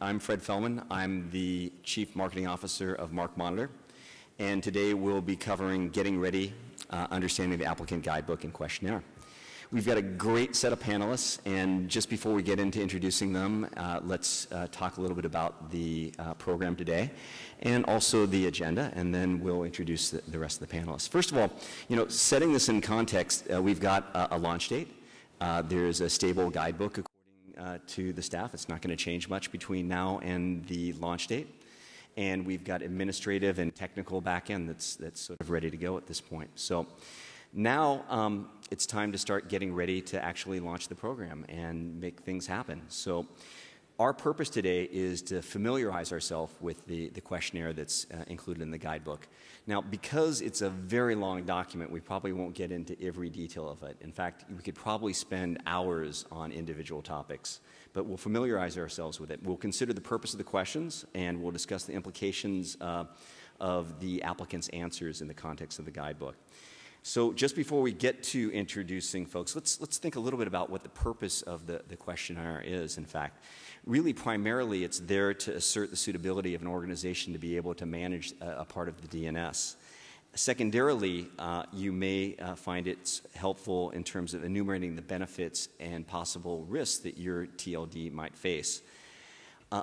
I'm Fred Fellman. I'm the Chief Marketing Officer of MarkMonitor, and today we'll be covering Getting Ready, Understanding the Applicant Guidebook and Questionnaire. We've got a great set of panelists, and just before we get into introducing them, let's talk a little bit about the program today and also the agenda, and then we'll introduce the rest of the panelists. First of all, setting this in context, we've got a launch date. There's a stable guidebook according to the staff. It's not going to change much between now and the launch date. And we've got administrative and technical backend that's sort of ready to go at this point. So now it's time to start getting ready to actually launch the program and make things happen. So our purpose today is to familiarize ourselves with the questionnaire that's included in the guidebook. Now, because it's a very long document, we probably won't get into every detail of it. In fact, we could probably spend hours on individual topics, but we'll familiarize ourselves with it. We'll consider the purpose of the questions, and we'll discuss the implications of the applicant's answers in the context of the guidebook. So just before we get to introducing folks, let's think a little bit about what the purpose of the questionnaire is, in fact. Really, primarily, it's there to assert the suitability of an organization to be able to manage a part of the DNS. Secondarily, you may find it helpful in terms of enumerating the benefits and possible risks that your TLD might face.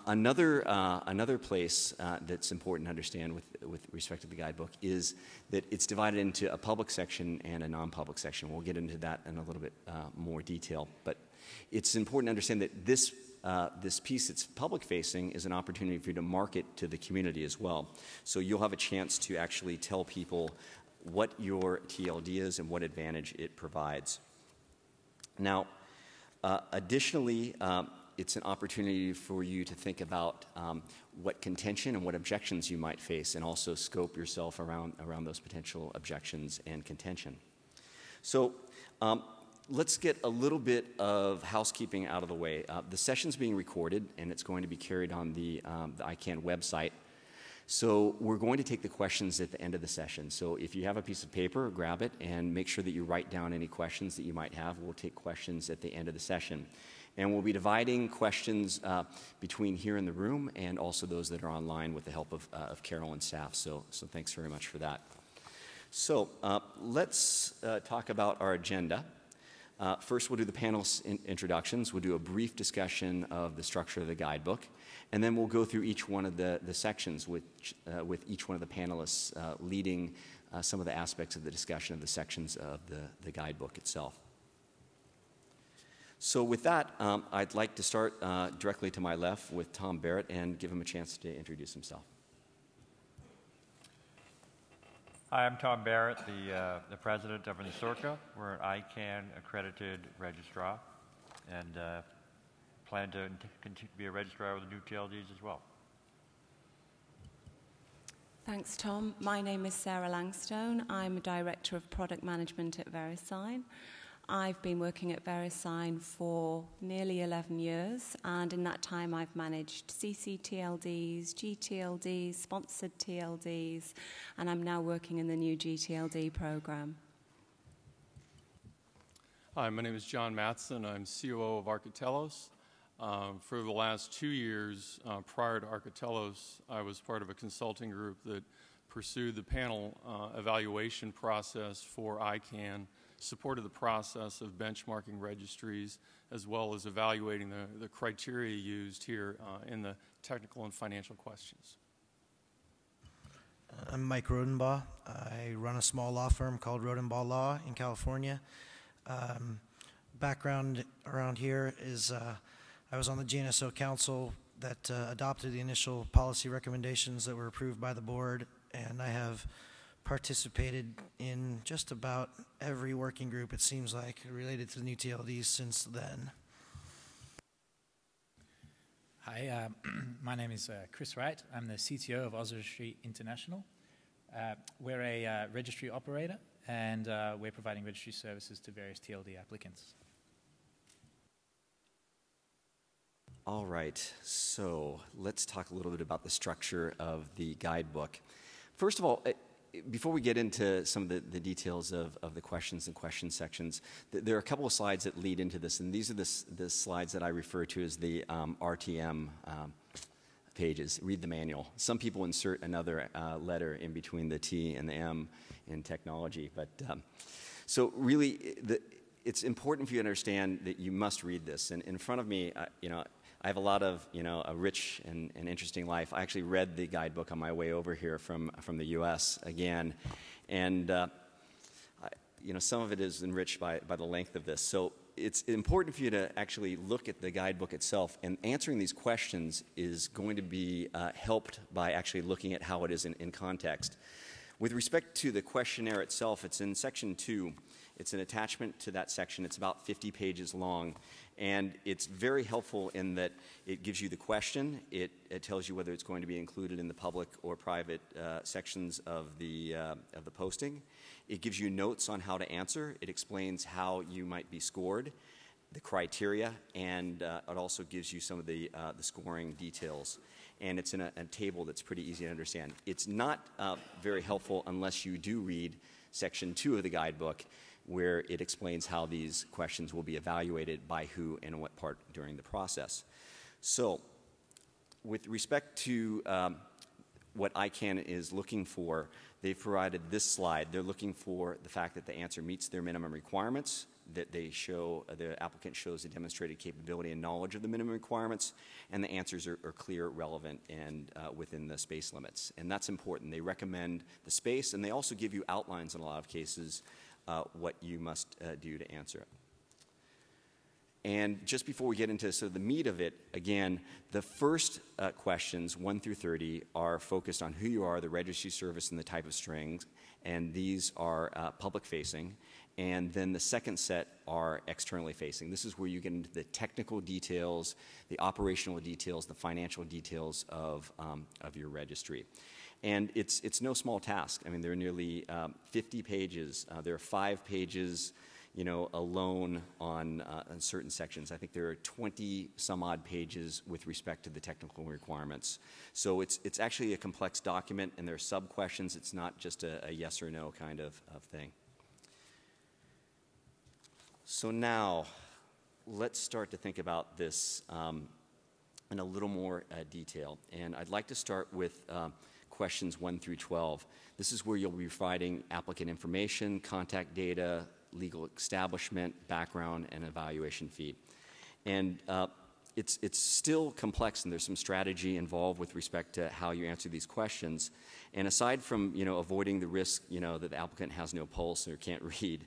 Another place that's important to understand with respect to the guidebook is that it's divided into a public section and a non-public section. We'll get into that in a little bit more detail, but it's important to understand that this piece that's public-facing is an opportunity for you to market to the community as well. So you'll have a chance to actually tell people what your TLD is and what advantage it provides. Now, additionally, it's an opportunity for you to think about what contention and what objections you might face, and also scope yourself around those potential objections and contention. So let's get a little bit of housekeeping out of the way. The session's being recorded, and it's going to be carried on the ICANN website. So we're going to take the questions at the end of the session. So if you have a piece of paper, grab it and make sure that you write down any questions that you might have. We'll take questions at the end of the session. And we'll be dividing questions between here in the room and also those that are online with the help of Carol and staff. So thanks very much for that. So let's talk about our agenda. First, we'll do the panel's introductions. We'll do a brief discussion of the structure of the guidebook, and then we'll go through each one of the sections with each one of the panelists leading some of the aspects of the discussion of the sections of the guidebook itself. So with that, I'd like to start directly to my left with Tom Barrett and give him a chance to introduce himself. Hi, I'm Tom Barrett, the president of NSORCA. We're an ICANN accredited registrar, and plan to continue to be a registrar with the new TLDs as well. Thanks, Tom. My name is Sarah Langstone. I'm a director of product management at VeriSign. I've been working at VeriSign for nearly 11 years, and in that time I've managed CCTLDs, gTLDs, sponsored TLDs, and I'm now working in the new gTLD program. Hi, my name is John Matson. I'm COO of Architelos. For the last 2 years prior to Architelos, I was part of a consulting group that pursued the panel evaluation process for ICANN, supported the process of benchmarking registries, as well as evaluating the criteria used here in the technical and financial questions. I'm Mike Rodenbaugh. I run a small law firm called Rodenbaugh Law in California. Background around here is I was on the GNSO Council that adopted the initial policy recommendations that were approved by the board, and I have participated in just about every working group, it seems like, related to the new TLDs since then. Hi, my name is Chris Wright. I'm the CTO of Registry International. We're a registry operator, and we're providing registry services to various TLD applicants. All right, so let's talk a little bit about the structure of the guidebook. First of all, before we get into some of the details of the questions and question sections, there are a couple of slides that lead into this, and these are the slides that I refer to as the RTM pages. Read the manual. Some people insert another letter in between the T and the M in technology. But so really, it's important for you to understand that you must read this. And in front of me, you know, I have a lot of, you know, a rich and interesting life. I actually read the guidebook on my way over here from the U.S. again. And, you know, some of it is enriched by the length of this. So it's important for you to actually look at the guidebook itself. And answering these questions is going to be helped by actually looking at how it is in context. With respect to the questionnaire itself, it's in Section 2. It's an attachment to that section. It's about 50 pages long. And it's very helpful in that it gives you the question. It tells you whether it's going to be included in the public or private sections of the posting. It gives you notes on how to answer. It explains how you might be scored, the criteria, and it also gives you some of the scoring details. And it's in a table that's pretty easy to understand. It's not very helpful unless you do read Section 2 of the guidebook, where it explains how these questions will be evaluated by who and what part during the process. So, with respect to what ICANN is looking for, they've provided this slide. They're looking for the fact that the answer meets their minimum requirements, that they show, the applicant shows a demonstrated capability and knowledge of the minimum requirements, and the answers are clear, relevant, and within the space limits. And that's important. They recommend the space, and they also give you outlines in a lot of cases what you must do to answer it. And just before we get into sort of the meat of it, again, the first questions, 1 through 30, are focused on who you are, the registry service, and the type of strings, and these are public-facing. And then the second set are externally facing. This is where you get into the technical details, the operational details, the financial details of your registry. And it's no small task. I mean, there are nearly 50 pages. There are 5 pages, you know, alone on certain sections. I think there are 20 some odd pages with respect to the technical requirements. So it's actually a complex document, and there are sub-questions. It's not just a yes or no kind of thing. So now, let's start to think about this in a little more detail. And I'd like to start with questions 1 through 12. This is where you'll be providing applicant information, contact data, legal establishment, background, and evaluation fee. And it's still complex, and there's some strategy involved with respect to how you answer these questions. And aside from, you know, avoiding the risk, you know, that the applicant has no pulse or can't read,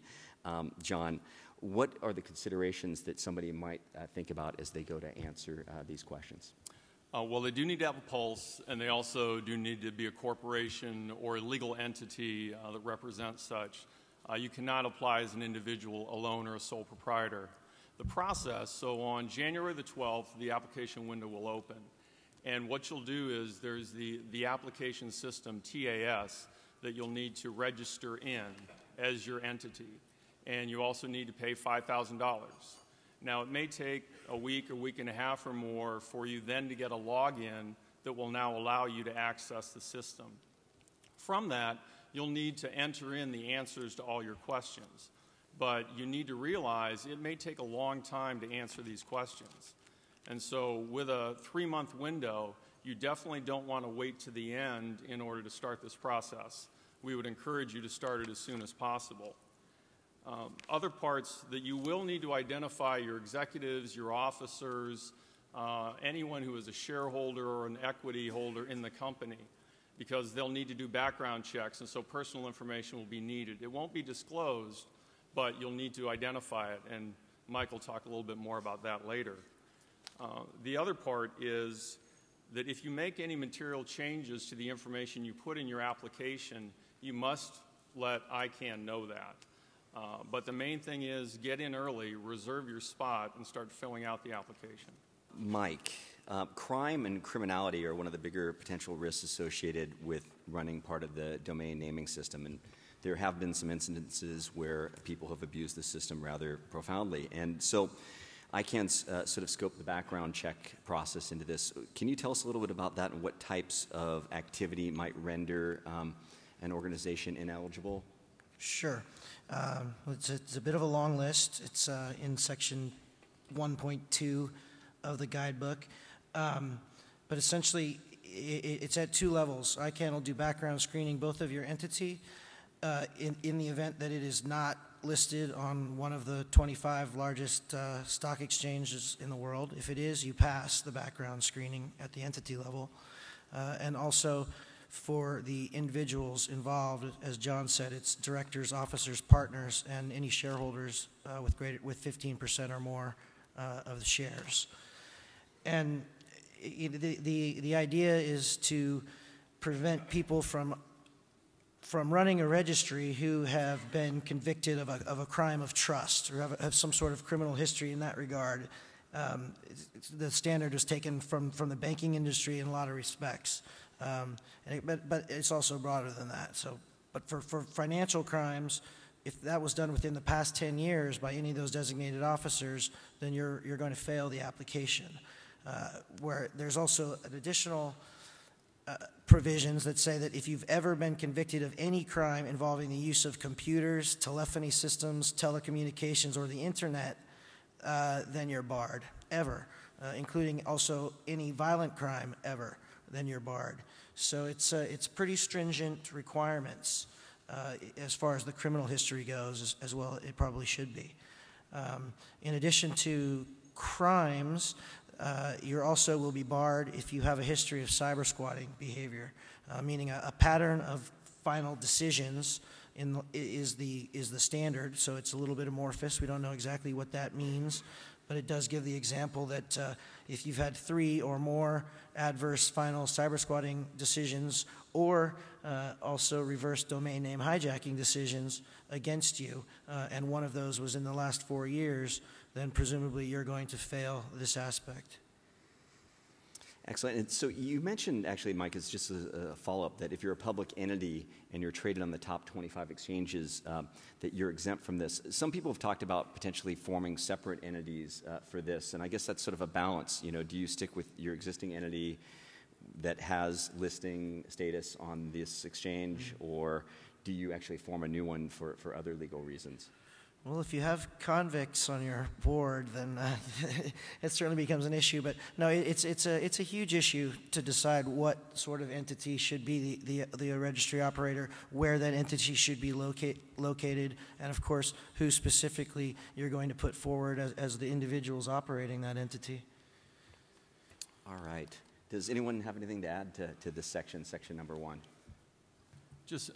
John, what are the considerations that somebody might think about as they go to answer these questions? Well, they do need to have a pulse, and they also do need to be a corporation or a legal entity that represents such. You cannot apply as an individual alone or a sole proprietor. The process, so on January the 12th, the application window will open. And what you'll do is there's the application system, TAS, that you'll need to register in as your entity. And you also need to pay $5,000. Now, it may take a week and a half or more for you then to get a login that will now allow you to access the system. From that, you'll need to enter in the answers to all your questions. But you need to realize it may take a long time to answer these questions. And so with a 3-month window, you definitely don't want to wait to the end in order to start this process. We would encourage you to start it as soon as possible. Other parts that you will need to identify your executives, your officers, anyone who is a shareholder or an equity holder in the company, because they'll need to do background checks, and so personal information will be needed. It won't be disclosed, but you'll need to identify it, and Mike will talk a little bit more about that later. The other part is that if you make any material changes to the information you put in your application, you must let ICANN know that. But the main thing is get in early, reserve your spot, and start filling out the application. Mike, crime and criminality are one of the bigger potential risks associated with running part of the domain naming system. And there have been some incidences where people have abused the system rather profoundly. And so ICANN's sort of scoped the background check process into this. Can you tell us a little bit about that and what types of activity might render an organization ineligible? Sure. It's a bit of a long list. It's in section 1.2 of the guidebook. But essentially, it's at two levels. ICANN will do background screening both of your entity in the event that it is not listed on one of the 25 largest stock exchanges in the world. If it is, you pass the background screening at the entity level. And also for the individuals involved, as John said, it's directors, officers, partners, and any shareholders with 15% or more of the shares. And the idea is to prevent people from running a registry who have been convicted of a crime of trust or have some sort of criminal history in that regard. The standard is taken from the banking industry in a lot of respects, but it's also broader than that. So, but for financial crimes, if that was done within the past 10 years by any of those designated officers, then you're going to fail the application. Where there's also an additional provisions that say that if you've ever been convicted of any crime involving the use of computers, telephony systems, telecommunications, or the internet, then you're barred, ever, including also any violent crime ever, then you're barred. So it's pretty stringent requirements as far as the criminal history goes, as well it probably should be. In addition to crimes, you also will be barred if you have a history of cyber squatting behavior, meaning a pattern of final decisions is the standard. So it's a little bit amorphous. We don't know exactly what that means, but it does give the example that if you've had 3 or more adverse final cyber squatting decisions, or also reverse domain name hijacking decisions against you, and one of those was in the last 4 years, then presumably you're going to fail this aspect. Excellent. And so you mentioned, actually, Mike, it's just a follow-up, that if you're a public entity and you're traded on the top 25 exchanges, that you're exempt from this. Some people have talked about potentially forming separate entities for this, and I guess that's sort of a balance. You know, do you stick with your existing entity that has listing status on this exchange, or do you actually form a new one for other legal reasons? Well, if you have convicts on your board, then it certainly becomes an issue. But no, it's a huge issue to decide what sort of entity should be the registry operator, where that entity should be located, and of course, who specifically you're going to put forward as the individuals operating that entity. All right. Does anyone have anything to add to this section number 1? Just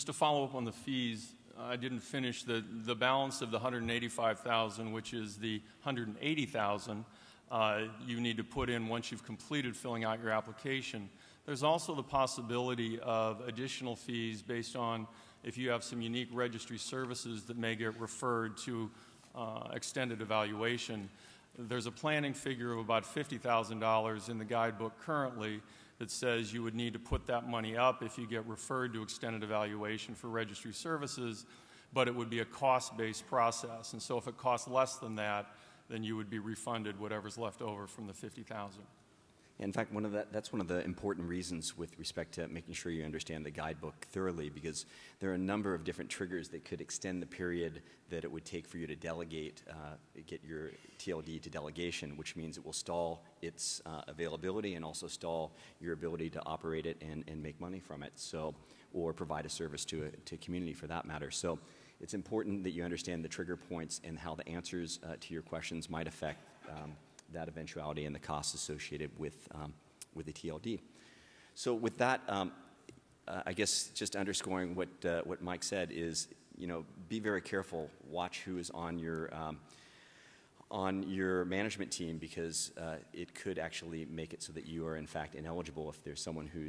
to follow up on the fees, I didn't finish the balance of the $185,000, which is the $180,000 you need to put in once you've completed filling out your application. There's also the possibility of additional fees based on if you have some unique registry services that may get referred to extended evaluation. There's a planning figure of about $50,000 in the guidebook currently that says you would need to put that money up if you get referred to extended evaluation for registry services, but it would be a cost-based process. And so if it costs less than that, then you would be refunded whatever's left over from the $50,000. In fact, that's one of the important reasons with respect to making sure you understand the guidebook thoroughly, because there are a number of different triggers that could extend the period that it would take for you to delegate, get your TLD to delegation, which means it will stall its availability and also stall your ability to operate it and make money from it, so, or provide a service to a community for that matter. So it's important that you understand the trigger points and how the answers to your questions might affect that eventuality and the costs associated with the TLD. So with that, I guess just underscoring what Mike said is, you know, be very careful. Watch who is on your management team, because it could actually make it so that you are in fact ineligible if there's someone who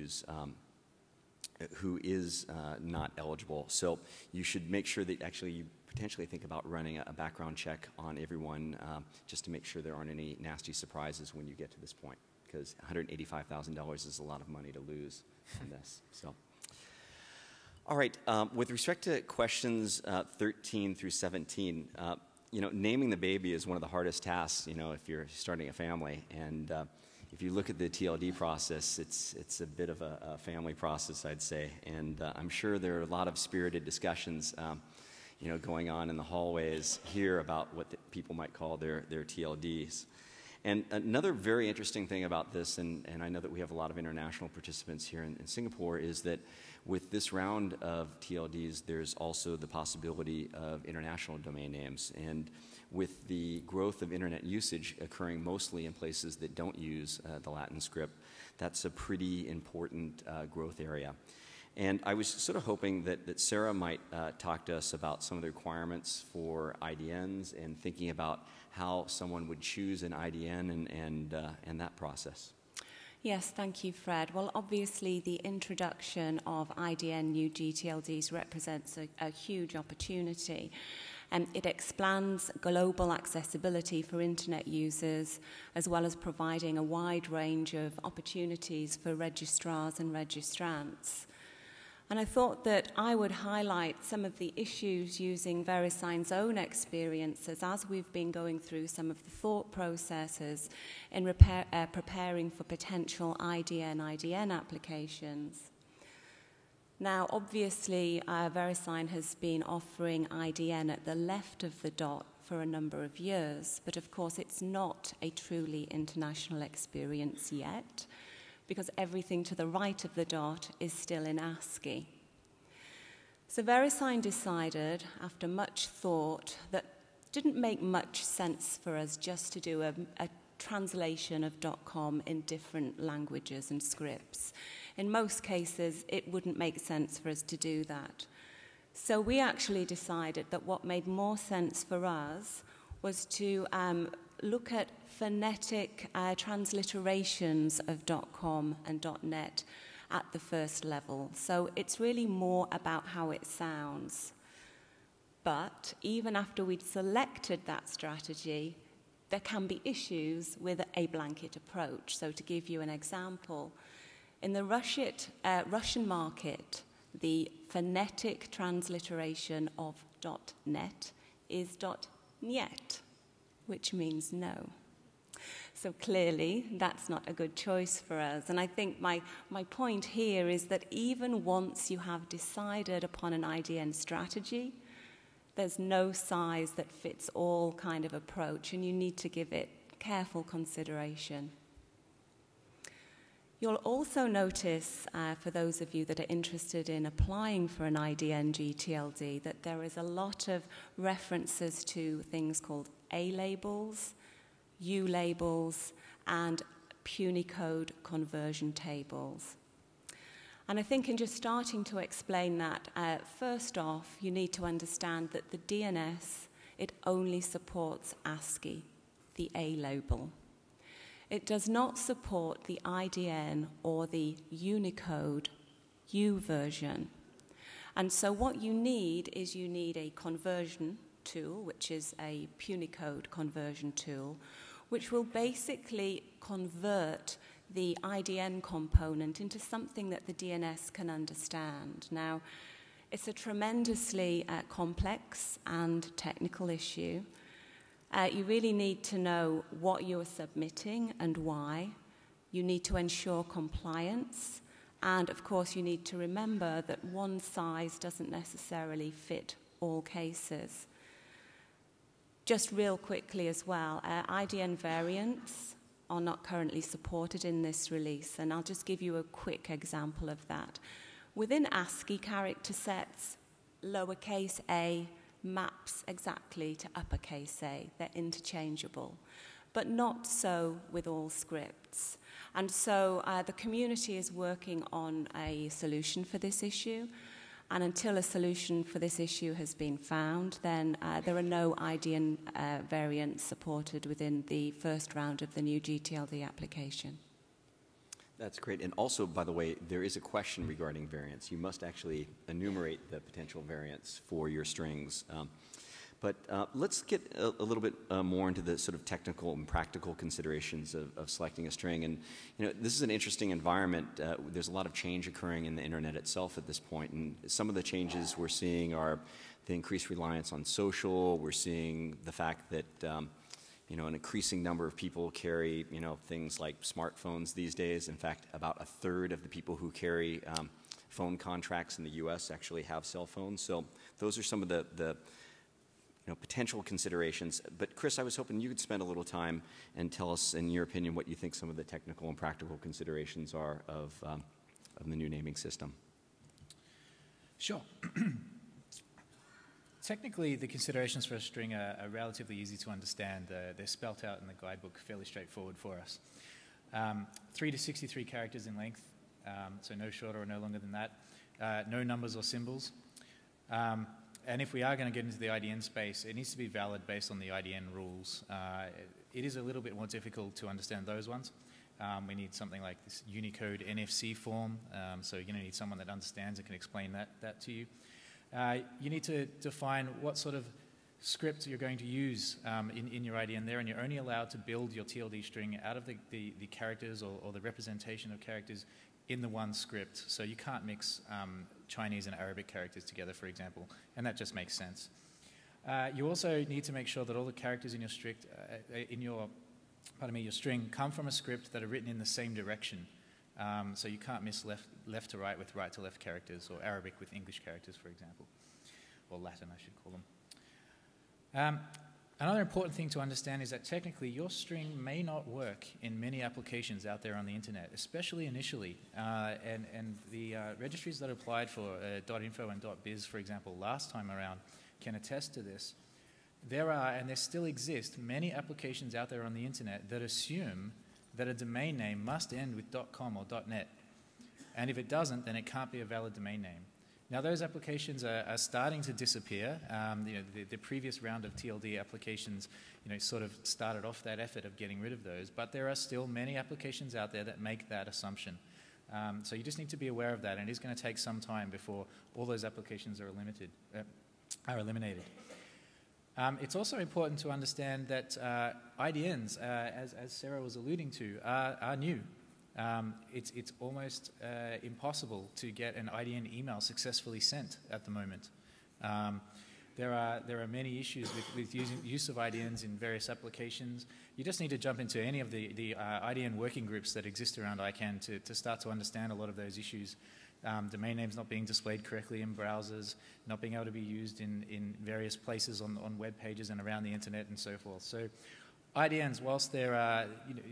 is not eligible. So you should make sure that actually you potentially think about running a background check on everyone just to make sure there aren't any nasty surprises when you get to this point, because $185,000 is a lot of money to lose on this. So, all right, with respect to questions 13 through 17, you know, naming the baby is one of the hardest tasks, you know, if you're starting a family. And if you look at the TLD process, it's a bit of a family process, I'd say. And I'm sure there are a lot of spirited discussions you know, going on in the hallways here about what people might call their TLDs. And another very interesting thing about this, and I know that we have a lot of international participants here in Singapore, is that with this round of TLDs, there's also the possibility of international domain names. And with the growth of internet usage occurring mostly in places that don't use the Latin script, that's a pretty important growth area. And I was sort of hoping that Sarah might talk to us about some of the requirements for IDNs and thinking about how someone would choose an IDN and that process. Yes, thank you, Fred. Well, obviously, the introduction of IDN new gTLDs represents a huge opportunity. It expands global accessibility for internet users, as well as providing a wide range of opportunities for registrars and registrants. And I thought that I would highlight some of the issues using VeriSign's own experiences as we've been going through some of the thought processes in preparing for potential IDN applications. Now, obviously, VeriSign has been offering IDN at the left of the dot for a number of years, but of course it's not a truly international experience yet, because everything to the right of the dot is still in ASCII. So VeriSign decided, after much thought, that it didn't make much sense for us just to do a translation of .com in different languages and scripts. In most cases, it wouldn't make sense for us to do that. So we actually decided that what made more sense for us was to look at phonetic transliterations of .com and .net at the first level. So it's really more about how it sounds. But even after we'd selected that strategy, there can be issues with a blanket approach. So to give you an example, in the Russian market, the phonetic transliteration of .net is .niet, which means no. So clearly, that's not a good choice for us. And I think my point here is that even once you have decided upon an IDN strategy, there's no size that fits all kind of approach, and you need to give it careful consideration. You'll also notice, for those of you that are interested in applying for an IDN gTLD, that there is a lot of references to things called A labels, U labels, and Punycode conversion tables. And I think in just starting to explain that, first off, you need to understand that the DNS, it only supports ASCII, the A label. It does not support the IDN or the Unicode U version. And so what you need is you need a conversion tool, which is a Punycode conversion tool, which will basically convert the IDN component into something that the DNS can understand. Now, it's a tremendously complex and technical issue. You really need to know what you're submitting and why. You need to ensure compliance. And, of course, you need to remember that one size doesn't necessarily fit all cases. Just real quickly as well, IDN variants are not currently supported in this release, and I'll just give you a quick example of that. Within ASCII character sets, lowercase a maps exactly to uppercase A. They're interchangeable, but not so with all scripts. And so the community is working on a solution for this issue. And until a solution for this issue has been found, then there are no IDN variants supported within the first round of the new gTLD application. That's great. And also, by the way, there is a question regarding variants. You must actually enumerate the potential variants for your strings. But let's get a little bit more into the sort of technical and practical considerations of selecting a string. And this is an interesting environment. There's a lot of change occurring in the internet itself at this point. And some of the changes we're seeing are the increased reliance on social. We're seeing the fact that an increasing number of people carry things like smartphones these days. In fact, about a third of the people who carry phone contracts in the U.S. actually have cell phones. So those are some of the potential considerations. But Chris, I was hoping you could spend a little time and tell us, in your opinion, what you think some of the technical and practical considerations are of the new naming system. Sure. Technically, the considerations for a string are relatively easy to understand. They're spelt out in the guidebook, fairly straightforward for us. 3 to 63 characters in length, so no shorter or no longer than that. No numbers or symbols. And if we are going to get into the IDN space, it needs to be valid based on the IDN rules. It is a little bit more difficult to understand those ones. We need something like this Unicode NFC form, so you're going to need someone that understands and can explain that to you. You need to define what sort of script you're going to use in your IDN there, and you're only allowed to build your TLD string out of the characters or the representation of characters in the one script. So you can't mix Chinese and Arabic characters together, for example, and that just makes sense. You also need to make sure that all the characters in your your string come from a script that are written in the same direction. So you can't miss left to right with right to left characters, or Arabic with English characters, for example, or Latin, I should call them. Another important thing to understand is that technically your string may not work in many applications out there on the internet, especially initially. And the registries that applied for .info and .biz, for example, last time around can attest to this. There are, and there still exist, many applications out there on the internet that assume that a domain name must end with .com or .net. And if it doesn't, then it can't be a valid domain name. Now, those applications are starting to disappear. The previous round of TLD applications, sort of started off that effort of getting rid of those. But there are still many applications out there that make that assumption. So you just need to be aware of that, and it is going to take some time before all those applications are eliminated. It's also important to understand that IDNs, as Sarah was alluding to, are new. It's almost impossible to get an IDN email successfully sent at the moment. There are many issues with use of IDNs in various applications. You just need to jump into any of the IDN working groups that exist around ICANN to start to understand a lot of those issues. Domain names not being displayed correctly in browsers, not being able to be used in various places on web pages and around the internet and so forth. So IDNs, whilst there are,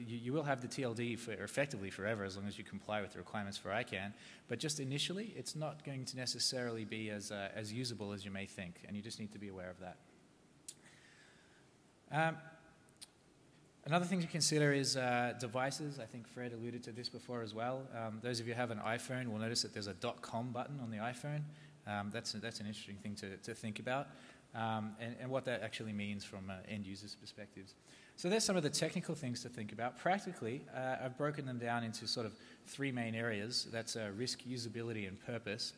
you will have the TLD for effectively forever as long as you comply with the requirements for ICANN, but just initially it's not going to necessarily be as usable as you may think, and you just need to be aware of that. Another thing to consider is devices. I think Fred alluded to this before as well. Those of you who have an iPhone will notice that there's a .com button on the iPhone. That's an interesting thing to think about, and what that actually means from end users' perspectives. So there's some of the technical things to think about. Practically, I've broken them down into sort of 3 main areas. That's risk, usability, and purpose.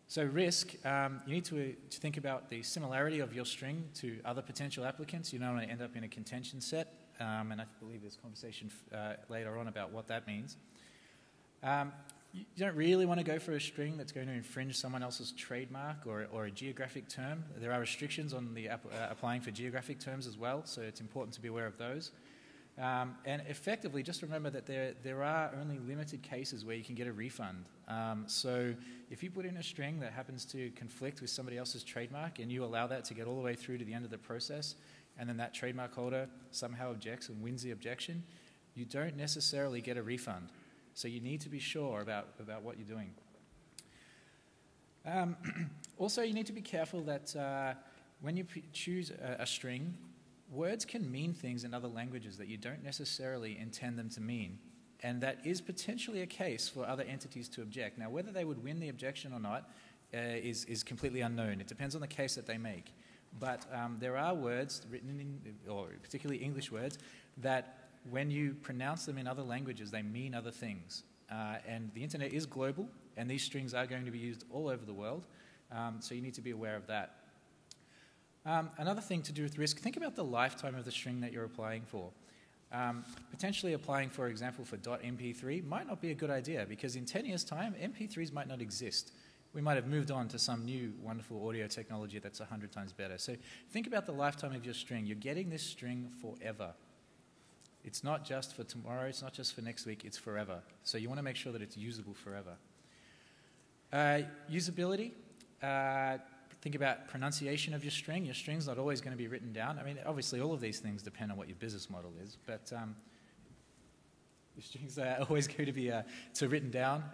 So risk, you need to think about the similarity of your string to other potential applicants. You don't want to end up in a contention set, and I believe there's conversation later on about what that means. You don't really want to go for a string that's going to infringe someone else's trademark or a geographic term. There are restrictions on the applying for geographic terms as well, so it's important to be aware of those. And effectively, just remember that there are only limited cases where you can get a refund. So if you put in a string that happens to conflict with somebody else's trademark and you allow that to get all the way through to the end of the process, and then that trademark holder somehow objects and wins the objection, you don't necessarily get a refund. So you need to be sure about what you're doing. Also, you need to be careful that when you choose a string, words can mean things in other languages that you don't necessarily intend them to mean. And that is potentially a case for other entities to object. Now, whether they would win the objection or not is completely unknown. It depends on the case that they make. But there are words written in, or particularly English words, that when you pronounce them in other languages, they mean other things. And the internet is global, and these strings are going to be used all over the world. So you need to be aware of that. Another thing to do with risk, think about the lifetime of the string that you're applying for. Potentially applying, for example, for .mp3 might not be a good idea, because in 10 years' time, MP3s might not exist. We might have moved on to some new wonderful audio technology that's 100 times better. So think about the lifetime of your string. You're getting this string forever. It's not just for tomorrow, it's not just for next week, it's forever. So you want to make sure that it's usable forever. Usability. think about pronunciation of your string. Your string's not always going to be written down. I mean, obviously, all of these things depend on what your business model is, but your strings are always going to be written down.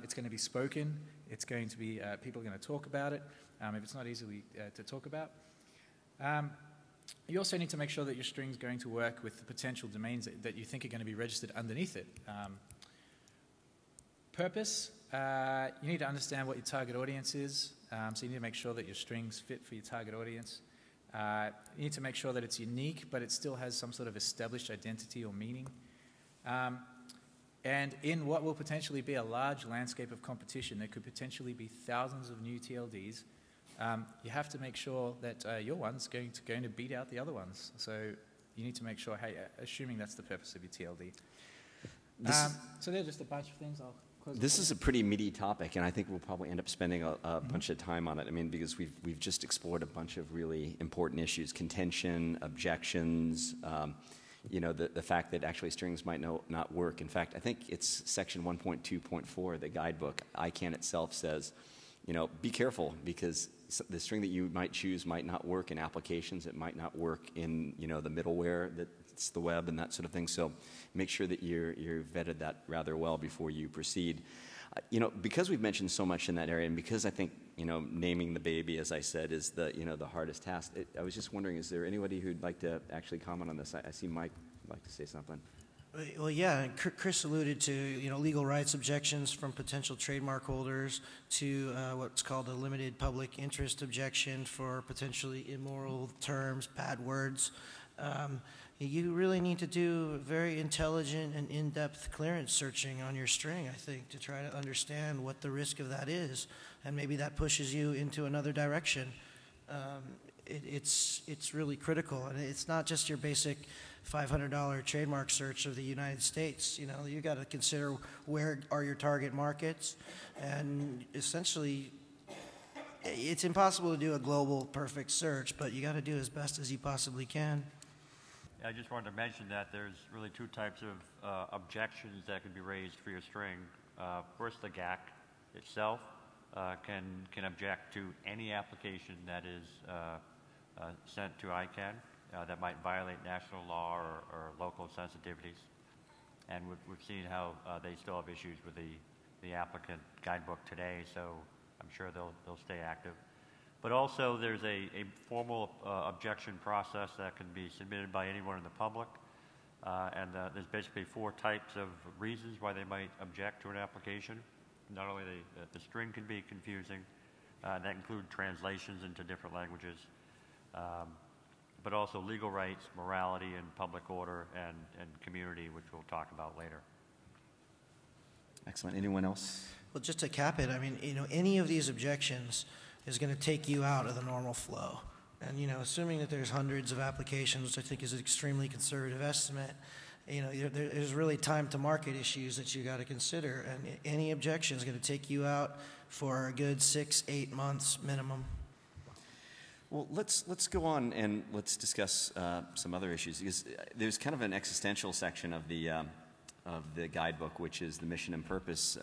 It's going to be spoken. It's going to be, people are going to talk about it if it's not easily to talk about. You also need to make sure that your string's going to work with the potential domains that you think are going to be registered underneath it. Purpose, you need to understand what your target audience is. So you need to make sure that your strings fit for your target audience. You need to make sure that it's unique, but it still has some sort of established identity or meaning. And in what will potentially be a large landscape of competition, there could potentially be thousands of new TLDs. You have to make sure that your one's going to beat out the other ones. So you need to make sure, hey, assuming that's the purpose of your TLD. So there are just a bunch of things. This is a pretty meaty topic, and I think we'll probably end up spending a bunch of time on it. I mean, because we've just explored a bunch of really important issues: contention, objections. You know, the fact that actually strings might not work. In fact, I think it's section 1.2.4 of the guidebook. ICANN itself says, you know, be careful, because the string that you might choose might not work in applications. It might not work in, you know, the middleware that's the web and that sort of thing. So make sure that you're vetted that rather well before you proceed. You know, because we've mentioned so much in that area, and because I think, you know, naming the baby, as I said, is the hardest task. I was just wondering, is there anybody who'd like to actually comment on this? I see Mike would like to say something. Well, yeah, and Chris alluded to, you know, legal rights objections from potential trademark holders to what's called a limited public interest objection for potentially immoral terms, bad words. You really need to do very intelligent and in-depth clearance searching on your string, I think, to try to understand what the risk of that is, and maybe that pushes you into another direction. It's really critical, and it's not just your basic $500 trademark search of the United States. You know, you got to consider where are your target markets, and essentially, it's impossible to do a global perfect search, but you got to do as best as you possibly can. I just wanted to mention that there's really two types of objections that can be raised for your string. First, the GAC itself can object to any application that is sent to ICANN that might violate national law or local sensitivities. And we've seen how they still have issues with the applicant guidebook today, so I'm sure they'll stay active. But also there's a formal objection process that can be submitted by anyone in the public. And there's basically 4 types of reasons why they might object to an application. Not only the string can be confusing, that include translations into different languages, but also legal rights, morality, and public order, and community, which we'll talk about later. Excellent. Anyone else? Well, just to cap it, I mean, you know, any of these objections is going to take you out of the normal flow. And, you know, assuming that there's hundreds of applications, which I think is an extremely conservative estimate, you know, there's really time to market issues that you got to consider. And any objection is going to take you out for a good 6-8 months minimum. Well, let's go on and let's discuss some other issues, because there's kind of an existential section of the guidebook, which is the mission and purpose,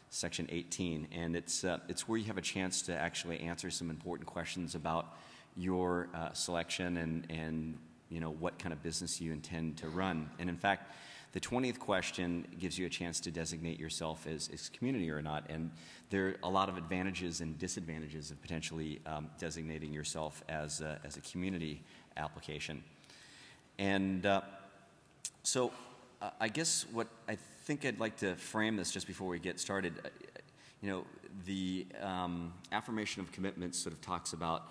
section 18, and it's where you have a chance to actually answer some important questions about your selection and you know what kind of business you intend to run. And in fact, the 20th question gives you a chance to designate yourself as community or not, and there are a lot of advantages and disadvantages of potentially designating yourself as a community application. And so I guess what I think I'd like to frame this just before we get started, you know, the affirmation of commitments sort of talks about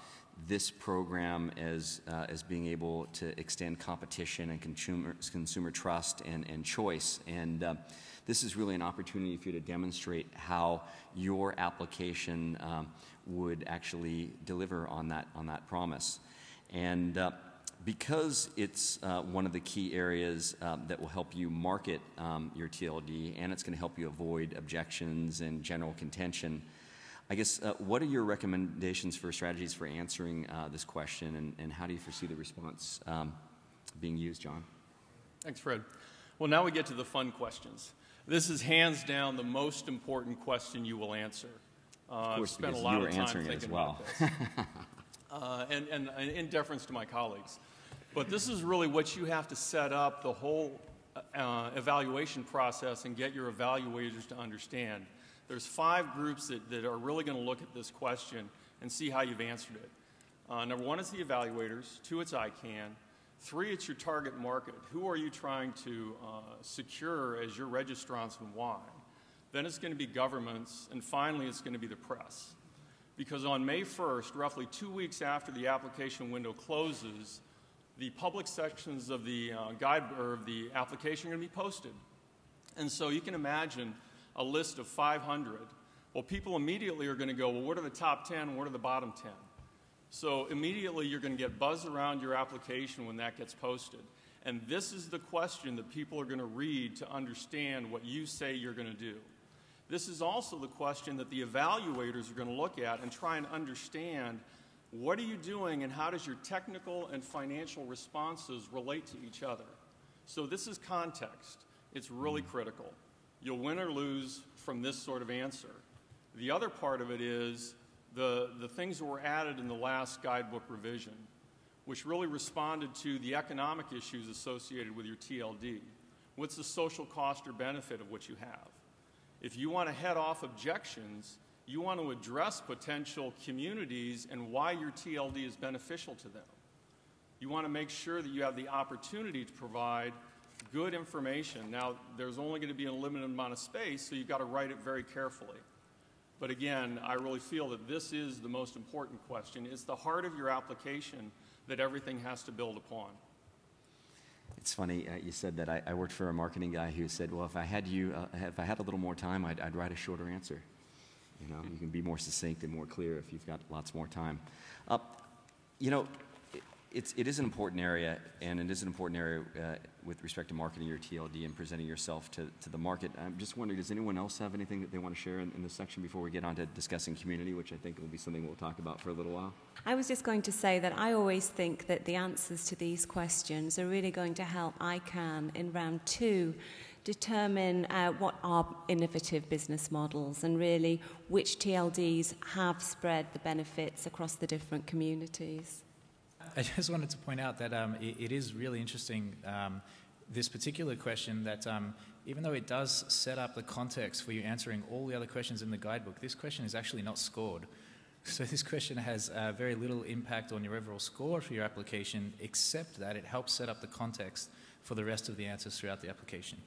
this program as being able to extend competition and consumer trust and choice. And this is really an opportunity for you to demonstrate how your application would actually deliver on that promise. And because it's one of the key areas that will help you market your TLD, and it's going to help you avoid objections and general contention, I guess, what are your recommendations for strategies for answering this question, and how do you foresee the response being used, John? Thanks, Fred. Well, now we get to the fun questions. This is hands down the most important question you will answer. Of course, spent a because lot you were of time answering it as thinking well. about this. And in deference to my colleagues. But this is really what you have to set up the whole evaluation process and get your evaluators to understand. There's 5 groups that are really going to look at this question and see how you've answered it. Number 1 is the evaluators, 2 it's ICANN, 3 it's your target market. Who are you trying to secure as your registrants and why? Then it's going to be governments, and finally it's going to be the press. Because on May 1st, roughly 2 weeks after the application window closes, the public sections of the the application are going to be posted. And so you can imagine a list of 500. Well, people immediately are going to go, well, what are the top 10 and what are the bottom 10? So immediately you're going to get buzz around your application when that gets posted. And this is the question that people are going to read to understand what you say you're going to do. This is also the question that the evaluators are going to look at and try and understand, what are you doing and how does your technical and financial responses relate to each other? So this is context. It's really critical. You'll win or lose from this sort of answer. The other part of it is the things that were added in the last guidebook revision, which really responded to the economic issues associated with your TLD. What's the social cost or benefit of what you have? If you want to head off objections, you want to address potential communities and why your TLD is beneficial to them. You want to make sure that you have the opportunity to provide good information. Now, there's only going to be a limited amount of space, so you've got to write it very carefully. But again, I really feel that this is the most important question. It's the heart of your application that everything has to build upon. It's funny, you said that I worked for a marketing guy who said, well, if I had a little more time, I'd write a shorter answer. You know, you can be more succinct and more clear if you've got lots more time. You know, it is an important area, and it is an important area with respect to marketing your TLD and presenting yourself to the market. I'm just wondering, does anyone else have anything that they want to share in this section before we get on to discussing community, which I think will be something we'll talk about for a little while? I was just going to say that I always think that the answers to these questions are really going to help ICANN in round 2 determine what are innovative business models and really which TLDs have spread the benefits across the different communities. I just wanted to point out that it is really interesting, this particular question, that even though it does set up the context for you answering all the other questions in the guidebook, this question is actually not scored. So this question has very little impact on your overall score for your application, except that it helps set up the context for the rest of the answers throughout the application.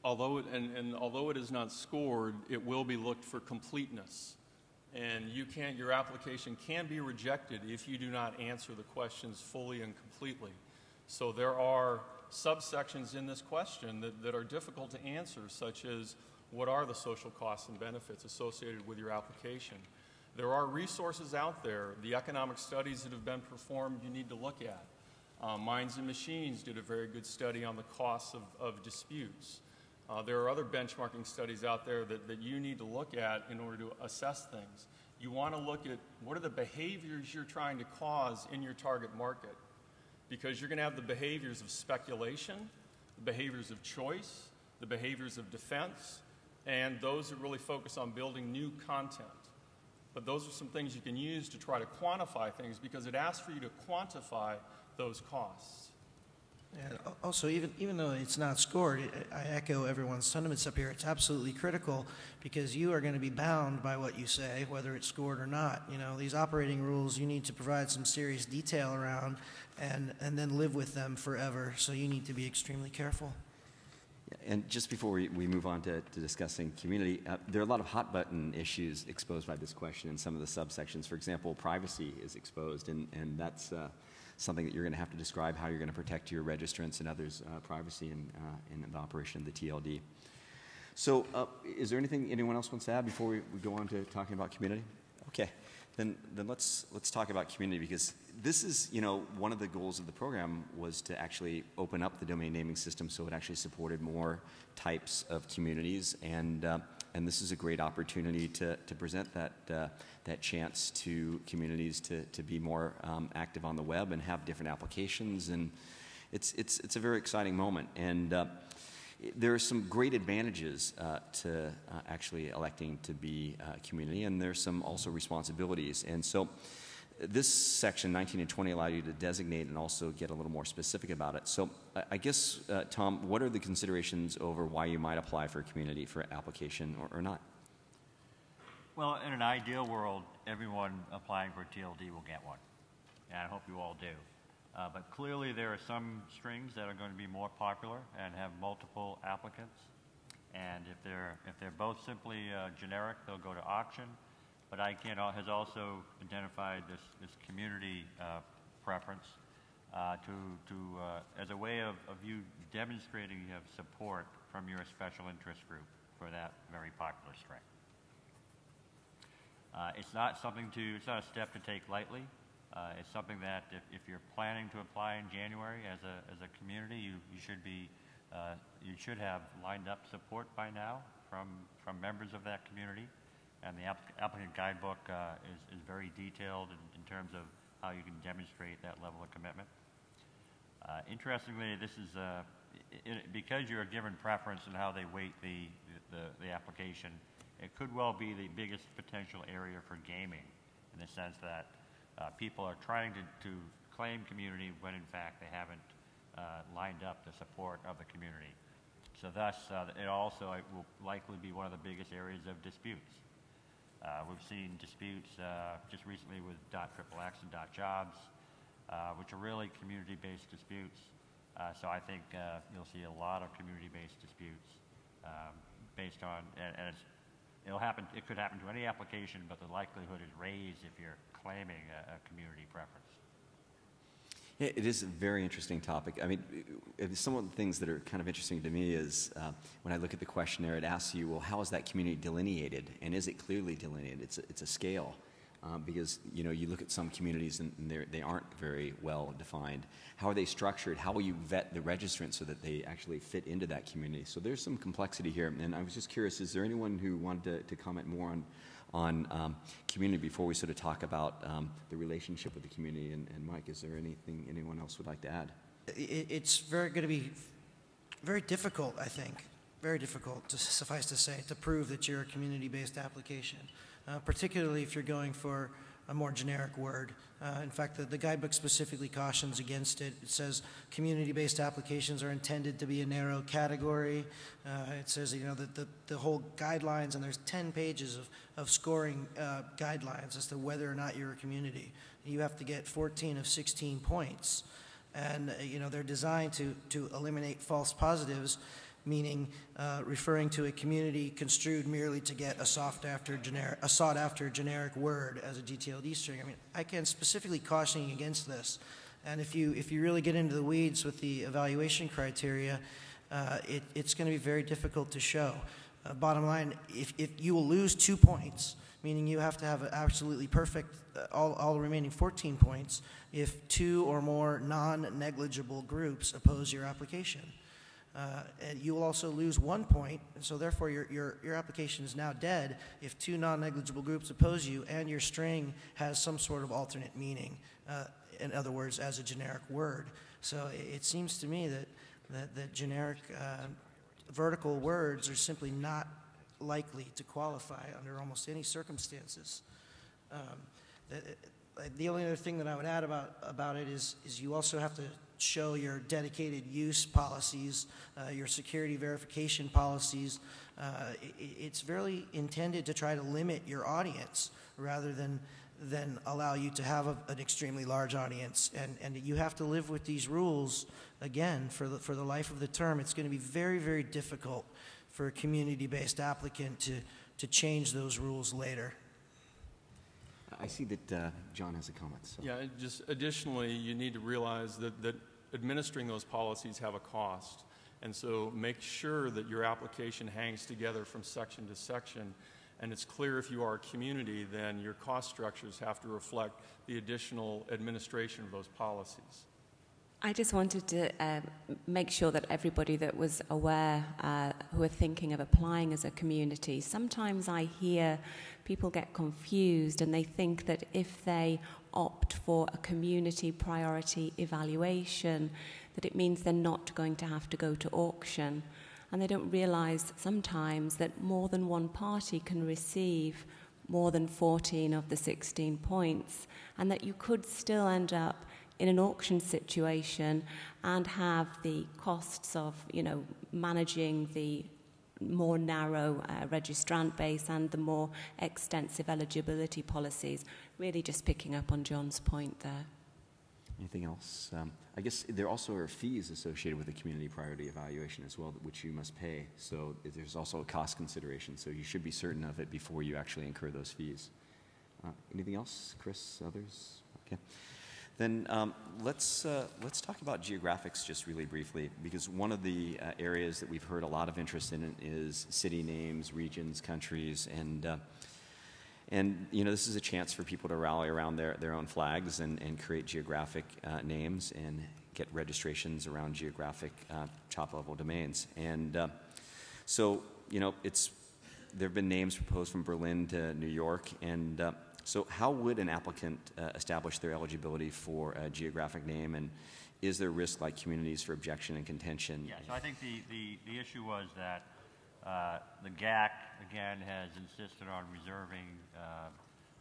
Although it is not scored, it will be looked for completeness. And your application can be rejected if you do not answer the questions fully and completely. So there are subsections in this question that are difficult to answer, such as what are the social costs and benefits associated with your application. There are resources out there, the economic studies that have been performed you need to look at. Minds and Machines did a very good study on the costs of disputes. There are other benchmarking studies out there that you need to look at in order to assess things. You want to look at what are the behaviors you're trying to cause in your target market, because you're going to have the behaviors of speculation, the behaviors of choice, the behaviors of defense, and those that really focus on building new content. But those are some things you can use to try to quantify things, because it asks for you to quantify those costs. And also, even though it's not scored, I echo everyone's sentiments up here. It's absolutely critical, because you are going to be bound by what you say, whether it's scored or not. You know, these operating rules, you need to provide some serious detail around and then live with them forever. So you need to be extremely careful. Yeah, and just before we move on to discussing community, there are a lot of hot button issues exposed by this question in some of the subsections. For example, privacy is exposed, and that's something that you're going to have to describe how you're going to protect your registrants and others' privacy in the operation of the TLD. So is there anything anyone else wants to add before we go on to talking about community? Okay, then let's talk about community, because this is, you know, one of the goals of the program was to actually open up the domain naming system so it actually supported more types of communities, and this is a great opportunity to present that chance to communities to be more active on the web and have different applications, and it's a very exciting moment. And there are some great advantages to actually electing to be a community, and there's some also responsibilities. And so this section 19 and 20 allow you to designate and also get a little more specific about it. So I guess, Tom, what are the considerations over why you might apply for a community for application or not? Well, in an ideal world, everyone applying for TLD will get one, and I hope you all do. But clearly there are some strings that are going to be more popular and have multiple applicants. And if they're both simply generic, they'll go to auction. But ICANN has also identified this community preference as a way of you demonstrating you have support from your special interest group for that very popular string. It's not a step to take lightly. It's something that if you're planning to apply in January as a community, you should have lined up support by now from members of that community. And the applicant guidebook is very detailed in terms of how you can demonstrate that level of commitment. Interestingly, this is because you're given preference in how they weight the application. It could well be the biggest potential area for gaming, in the sense that people are trying to claim community when in fact they haven't lined up the support of the community. So thus, it also will likely be one of the biggest areas of disputes. We've seen disputes just recently with .XXX and .jobs, which are really community-based disputes. So I think you'll see a lot of community-based disputes based on, and it could happen to any application, but the likelihood is raised if you're claiming a community preference. Yeah, it is a very interesting topic. I mean, some of the things that are kind of interesting to me is when I look at the questionnaire, it asks you, well, how is that community delineated? And is it clearly delineated? It's a scale. Because, you know, you look at some communities and they aren't very well defined. How are they structured? How will you vet the registrants so that they actually fit into that community? So there's some complexity here. And I was just curious, is there anyone who wanted to comment more on community before we sort of talk about the relationship with the community? And Mike, is there anything anyone else would like to add? It's going to be very difficult, I think, very difficult, to suffice to say, to prove that you're a community-based application. Particularly if you're going for a more generic word. In fact, the guidebook specifically cautions against it. It says community-based applications are intended to be a narrow category. It says, you know, that the whole guidelines, and there's 10 pages of scoring guidelines as to whether or not you're a community. You have to get 14 of 16 points. And, you know, they're designed to eliminate false positives, meaning referring to a community construed merely to get a sought-after generic word as a gTLD string. I mean, ICANN specifically cautioning against this. And if you really get into the weeds with the evaluation criteria, it's going to be very difficult to show. Bottom line, if you will lose 2 points, meaning you have to have an absolutely perfect, all the remaining 14 points, if 2 or more non-negligible groups oppose your application. And you will also lose 1 point, and so therefore your application is now dead if 2 non-negligible groups oppose you and your string has some sort of alternate meaning, in other words, as a generic word. So it seems to me that generic vertical words are simply not likely to qualify under almost any circumstances. The only other thing that I would add about it is you also have to show your dedicated use policies, your security verification policies. It's really intended to try to limit your audience rather than allow you to have an extremely large audience. And you have to live with these rules, again, for the life of the term. It's going to be very, very difficult for a community-based applicant to change those rules later. I see that John has a comment. So. Yeah, just additionally, you need to realize that administering those policies have a cost. And so make sure that your application hangs together from section to section. And it's clear if you are a community, then your cost structures have to reflect the additional administration of those policies. I just wanted to make sure that everybody that was aware who are thinking of applying as a community, sometimes I hear people get confused and they think that if they opt for a community priority evaluation, that it means they're not going to have to go to auction. and they don't realize sometimes that more than one party can receive more than 14 of the 16 points, and that you could still end up in an auction situation and have the costs of, managing the more narrow registrant base and the more extensive eligibility policies. Really just picking up on John's point there. Anything else? I guess there also are fees associated with the community priority evaluation as well, which you must pay. So there's also a cost consideration. So you should be certain of it before you actually incur those fees. Anything else, Chris? Others? Okay. Then let's talk about geographics just really briefly, because one of the areas that we've heard a lot of interest in is city names, regions, countries, and this is a chance for people to rally around their own flags and create geographic names and get registrations around geographic top-level domains. And so there have been names proposed from Berlin to New York, and so how would an applicant establish their eligibility for a geographic name, and is there risk like communities for objection and contention? Yeah, so I think the issue was that the GAC, again, has insisted on reserving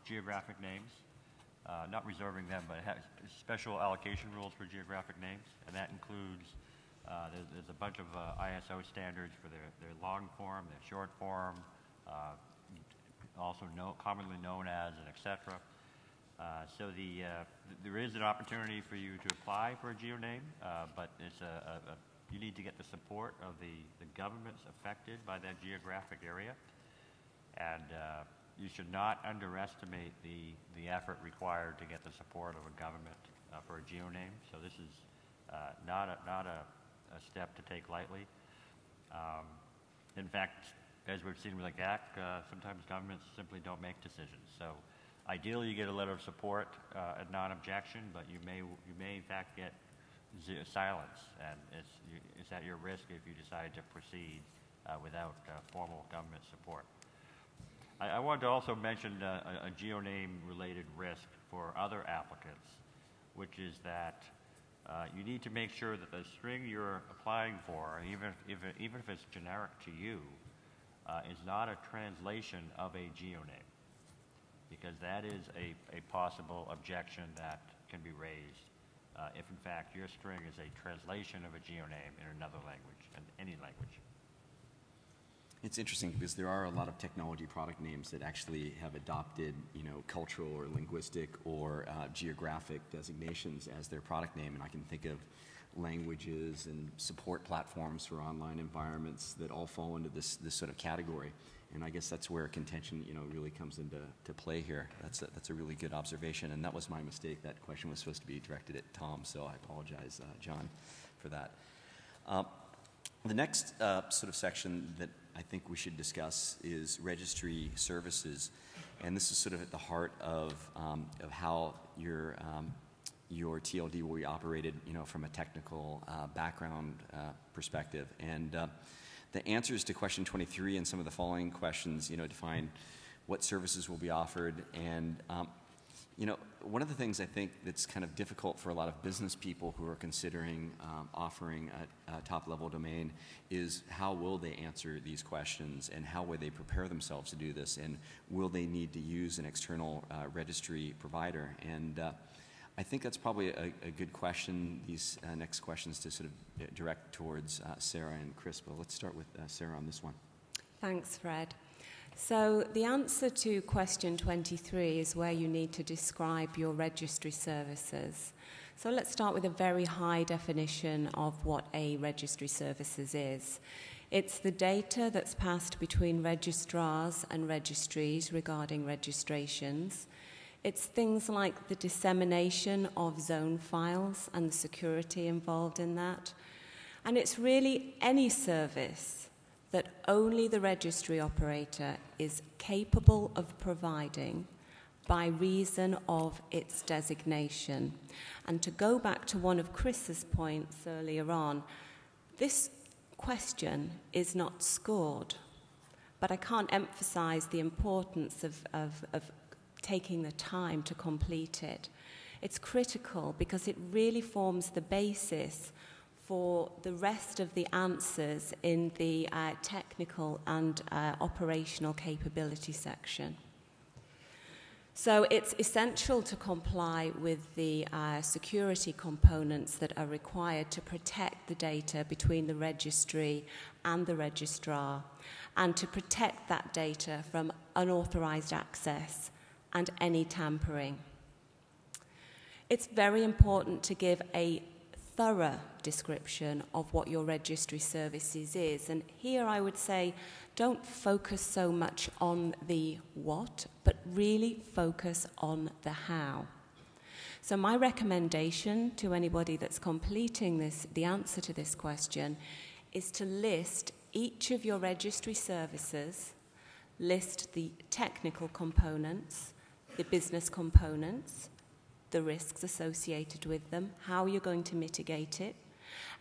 geographic names, not reserving them, but has special allocation rules for geographic names, and that includes, there's a bunch of ISO standards for their long form, their short form, also commonly known as, and et cetera. So there is an opportunity for you to apply for a geo name, but it's you need to get the support of the governments affected by that geographic area, and you should not underestimate the effort required to get the support of a government for a geo name. So this is not a step to take lightly. In fact, as we've seen with the GAC, sometimes governments simply don't make decisions. So ideally you get a letter of support and non-objection, but you may in fact get silence, and it's at your risk if you decide to proceed without formal government support. I wanted to also mention a geoname related risk for other applicants, which is that you need to make sure that the string you're applying for, even if it's generic to you, is not a translation of a geoname, because that is a possible objection that can be raised if in fact your string is a translation of a geoname in another language, in any language. It's interesting because there are a lot of technology product names that actually have adopted, cultural or linguistic or geographic designations as their product name, and I can think of languages and support platforms for online environments that all fall into this sort of category. And I guess that's where contention, really comes into play here. That's a really good observation, and that was my mistake. That question was supposed to be directed at Tom, so I apologize, John, for that. The next sort of section that I think we should discuss is Registry Services, and this is sort of at the heart of how your TLD will be operated, from a technical background perspective. And the answers to question 23 and some of the following questions, define what services will be offered. And, one of the things I think that's kind of difficult for a lot of business people who are considering offering a top-level domain is how will they answer these questions, and how will they prepare themselves to do this, and will they need to use an external registry provider? And I think that's probably a good question, these next questions, to sort of direct towards Sarah and Chris. But let's start with Sarah on this one. Thanks, Fred. So the answer to question 23 is where you need to describe your registry services. So let's start with a very high definition of what a registry services is. It's the data that's passed between registrars and registries regarding registrations. It's things like the dissemination of zone files and the security involved in that. And it's really any service that only the registry operator is capable of providing by reason of its designation. And to go back to one of Chris's points earlier on, this question is not scored, but I can't emphasize the importance of taking the time to complete it. It's critical because it really forms the basis for the rest of the answers in the technical and operational capability section. So it's essential to comply with the security components that are required to protect the data between the registry and the registrar, and to protect that data from unauthorized access and any tampering. It's very important to give a thorough description of what your registry services is. And here I would say, don't focus so much on the what, but really focus on the how. So my recommendation to anybody that's completing the answer to this question is to list each of your registry services, list the technical components, the business components, the risks associated with them, how you're going to mitigate it,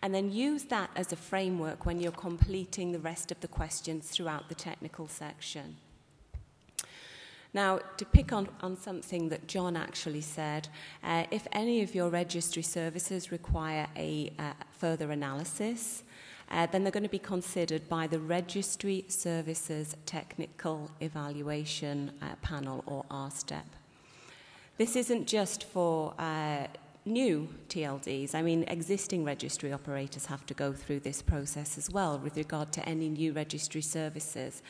and then use that as a framework when you're completing the rest of the questions throughout the technical section. Now, to pick on something that John actually said, if any of your registry services require a further analysis, then they're going to be considered by the Registry Services Technical Evaluation Panel, or RSTEP. This isn't just for new TLDs. I mean, existing registry operators have to go through this process as well with regard to any new registry services.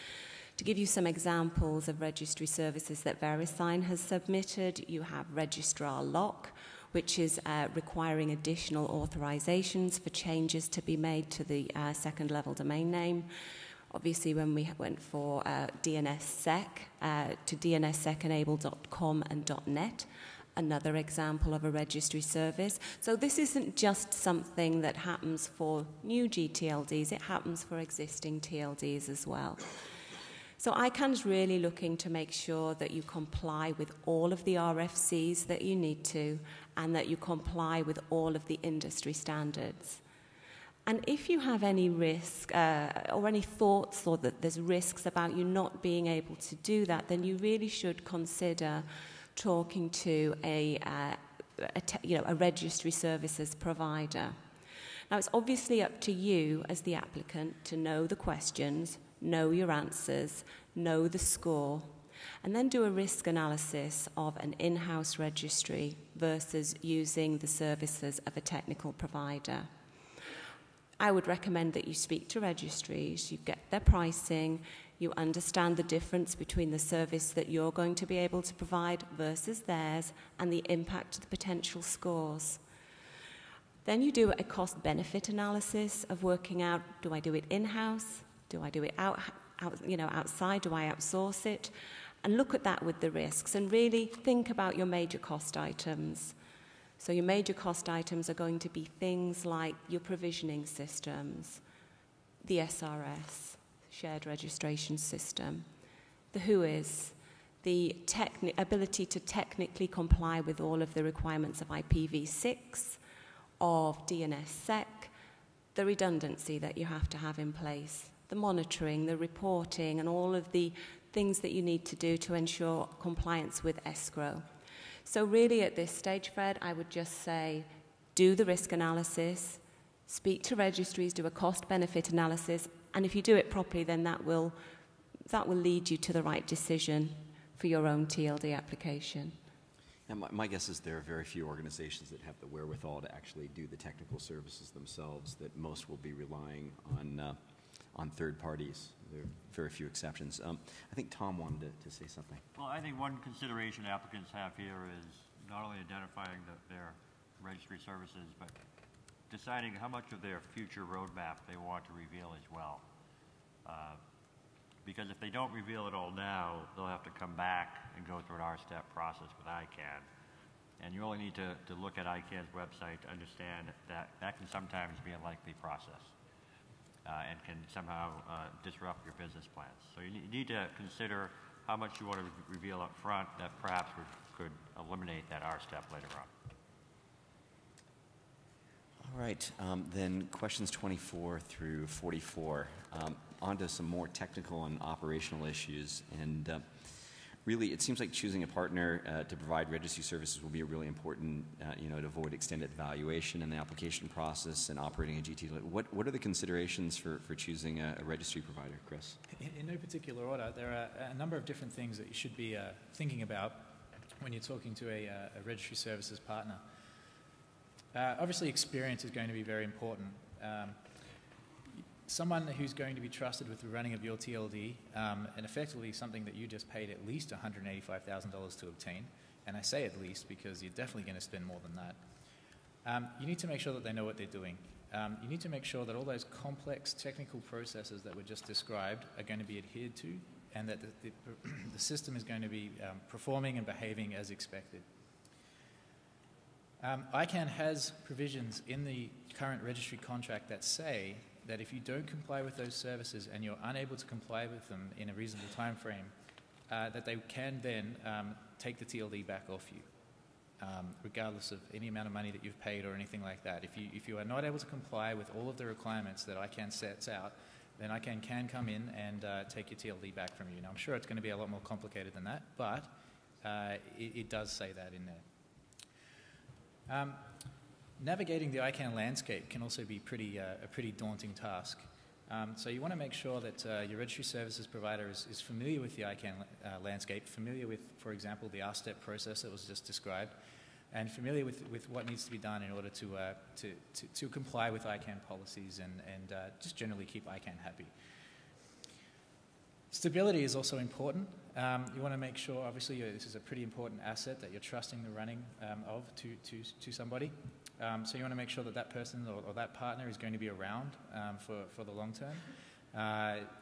To give you some examples of registry services that VeriSign has submitted, you have Registrar Lock, which is requiring additional authorizations for changes to be made to the second level domain name. Obviously, when we went for DNSSEC to DNSSEC-enabled.com and .net, another example of a registry service. So this isn't just something that happens for new gTLDs, it happens for existing TLDs as well. So ICANN's really looking to make sure that you comply with all of the RFCs that you need to, and that you comply with all of the industry standards. And if you have any risk or any thoughts or that there's risks about you not being able to do that, then you really should consider talking to a registry services provider. Now, it's obviously up to you as the applicant to know the questions, know your answers, know the score, and then do a risk analysis of an in-house registry versus using the services of a technical provider. I would recommend that you speak to registries, you get their pricing, you understand the difference between the service that you're going to be able to provide versus theirs, and the impact of the potential scores. Then you do a cost-benefit analysis of working out, do I do it in-house? Do I do it outside? Do I outsource it? And look at that with the risks, and really think about your major cost items. So your major cost items are going to be things like your provisioning systems, the SRS, Shared Registration System, the WHOIS, the ability to technically comply with all of the requirements of IPv6, of DNSSEC, the redundancy that you have to have in place, the monitoring, the reporting, and all of the things that you need to do to ensure compliance with escrow. So really at this stage, Fred, I would just say, do the risk analysis, speak to registries, do a cost-benefit analysis, and if you do it properly, then that will lead you to the right decision for your own TLD application. And my guess is there are very few organizations that have the wherewithal to actually do the technical services themselves, that most will be relying on third parties. There are very few exceptions. I think Tom wanted to say something. Well, I think one consideration applicants have here is not only identifying their registry services, but deciding how much of their future roadmap they want to reveal as well. Because if they don't reveal it all now, they'll have to come back and go through an R-step process with ICANN. And you only need to look at ICANN's website to understand that that can sometimes be a lengthy process and can somehow disrupt your business plans. So you need to consider how much you want to reveal up front that perhaps could eliminate that R-step later on. All right, then questions 24 through 44. On to some more technical and operational issues. And really, it seems like choosing a partner to provide registry services will be a really important, to avoid extended evaluation in the application process and operating a gTLD. What are the considerations for choosing a registry provider, Chris? In no particular order, there are a number of different things that you should be thinking about when you're talking to a registry services partner. Obviously, experience is going to be very important. Someone who's going to be trusted with the running of your TLD, and effectively something that you just paid at least $185,000 to obtain, and I say at least because you're definitely going to spend more than that. You need to make sure that they know what they're doing. You need to make sure that all those complex technical processes that were just described are going to be adhered to, and that the system is going to be performing and behaving as expected. ICANN has provisions in the current registry contract that say that if you don't comply with those services and you're unable to comply with them in a reasonable time frame, that they can then take the TLD back off you, regardless of any amount of money that you've paid or anything like that. If you are not able to comply with all of the requirements that ICANN sets out, then ICANN can come in and take your TLD back from you. Now, I'm sure it's going to be a lot more complicated than that, but it does say that in there. Navigating the ICANN landscape can also be a pretty daunting task. So you want to make sure that your registry services provider is familiar with the ICANN landscape, familiar with, for example, the R-step process that was just described, and familiar with what needs to be done in order to comply with ICANN policies and just generally keep ICANN happy. Stability is also important. You want to make sure, obviously, this is a pretty important asset that you're trusting the running of to somebody. So you want to make sure that that person or that partner is going to be around for the long term.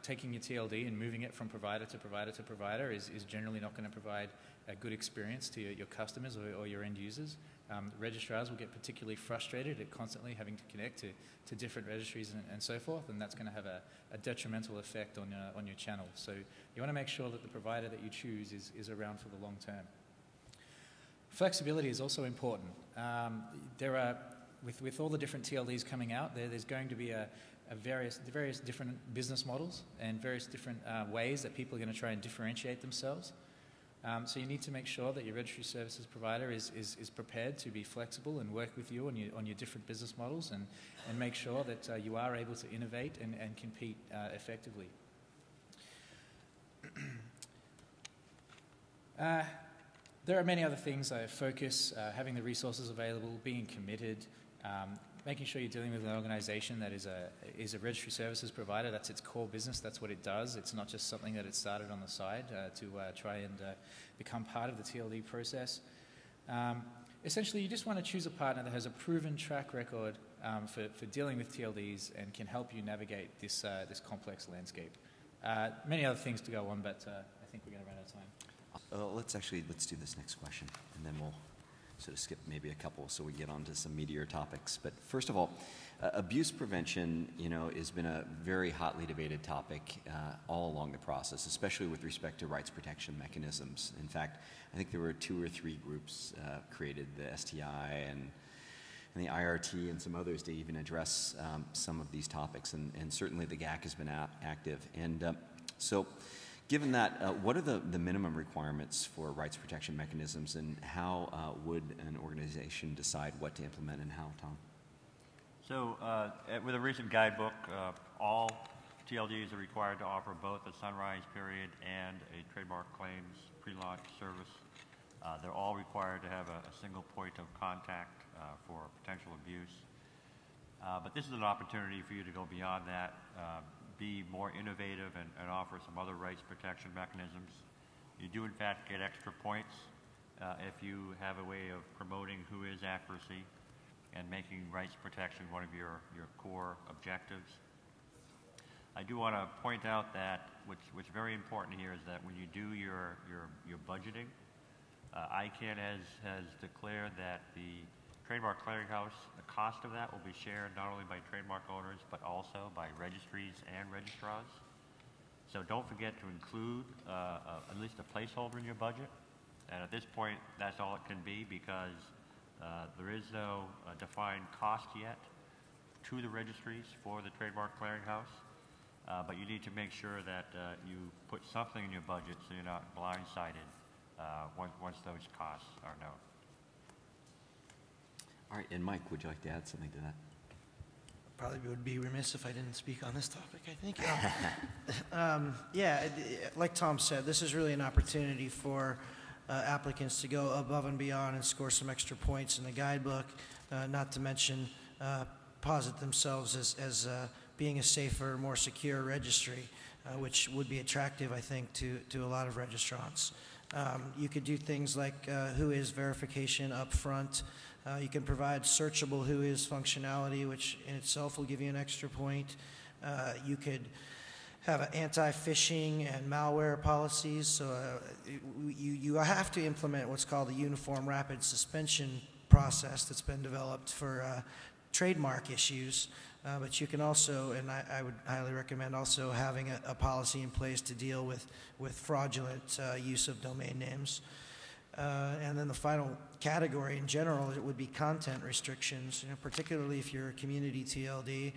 Taking your TLD and moving it from provider to provider to provider is generally not going to provide a good experience to your customers or your end users. Registrars will get particularly frustrated at constantly having to connect to different registries and so forth, and that's going to have a detrimental effect on your channel. So you want to make sure that the provider that you choose is around for the long term. Flexibility is also important. There are, with all the different TLDs coming out, there's going to be various different business models and various different ways that people are going to try and differentiate themselves. So you need to make sure that your registry services provider is prepared to be flexible and work with you on your different business models and make sure that you are able to innovate and compete effectively. There are many other things, focus, having the resources available, being committed, making sure you're dealing with an organization that is a registry services provider. That's its core business. That's what it does. It's not just something that it started on the side to try and become part of the TLD process. Essentially, you just want to choose a partner that has a proven track record for dealing with TLDs and can help you navigate this complex landscape. Many other things to go on, but I think we're going to run out of time. Let's do this next question, and then we'll sort of skip maybe a couple so we get on to some meatier topics. But first of all, abuse prevention, has been a very hotly debated topic all along the process, especially with respect to rights protection mechanisms. In fact, I think there were 2 or 3 groups created, the STI and the IRT and some others to even address some of these topics, and certainly the GAC has been active. And so given that, what are the minimum requirements for rights protection mechanisms, and how would an organization decide what to implement and how, Tom? So with a recent guidebook, all TLDs are required to offer both a sunrise period and a trademark claims pre-launch service. They're all required to have a single point of contact for potential abuse. But this is an opportunity for you to go beyond that, be more innovative and offer some other rights protection mechanisms. You do in fact get extra points if you have a way of promoting who is accuracy and making rights protection one of your core objectives. I do want to point out that what's very important here is that when you do your budgeting, ICANN has declared that the Trademark Clearinghouse, the cost of that will be shared not only by trademark owners, but also by registries and registrars. So don't forget to include at least a placeholder in your budget. And at this point, that's all it can be, because there is no defined cost yet to the registries for the Trademark Clearinghouse. But you need to make sure that you put something in your budget so you're not blindsided once those costs are known. All right, and Mike, would you like to add something to that? Probably would be remiss if I didn't speak on this topic, I think. Like Tom said, this is really an opportunity for applicants to go above and beyond and score some extra points in the guidebook, not to mention posit themselves as being a safer, more secure registry, which would be attractive, I think, to a lot of registrants. You could do things like who-is verification up front. You can provide searchable who-is functionality, which in itself will give you an extra point. You could have an anti-phishing and malware policies. So you have to implement what's called the Uniform Rapid Suspension process that's been developed for trademark issues. But you can also, and I would highly recommend also having a policy in place to deal with fraudulent use of domain names. And then the final category in general, it would be content restrictions, particularly if you're a community TLD,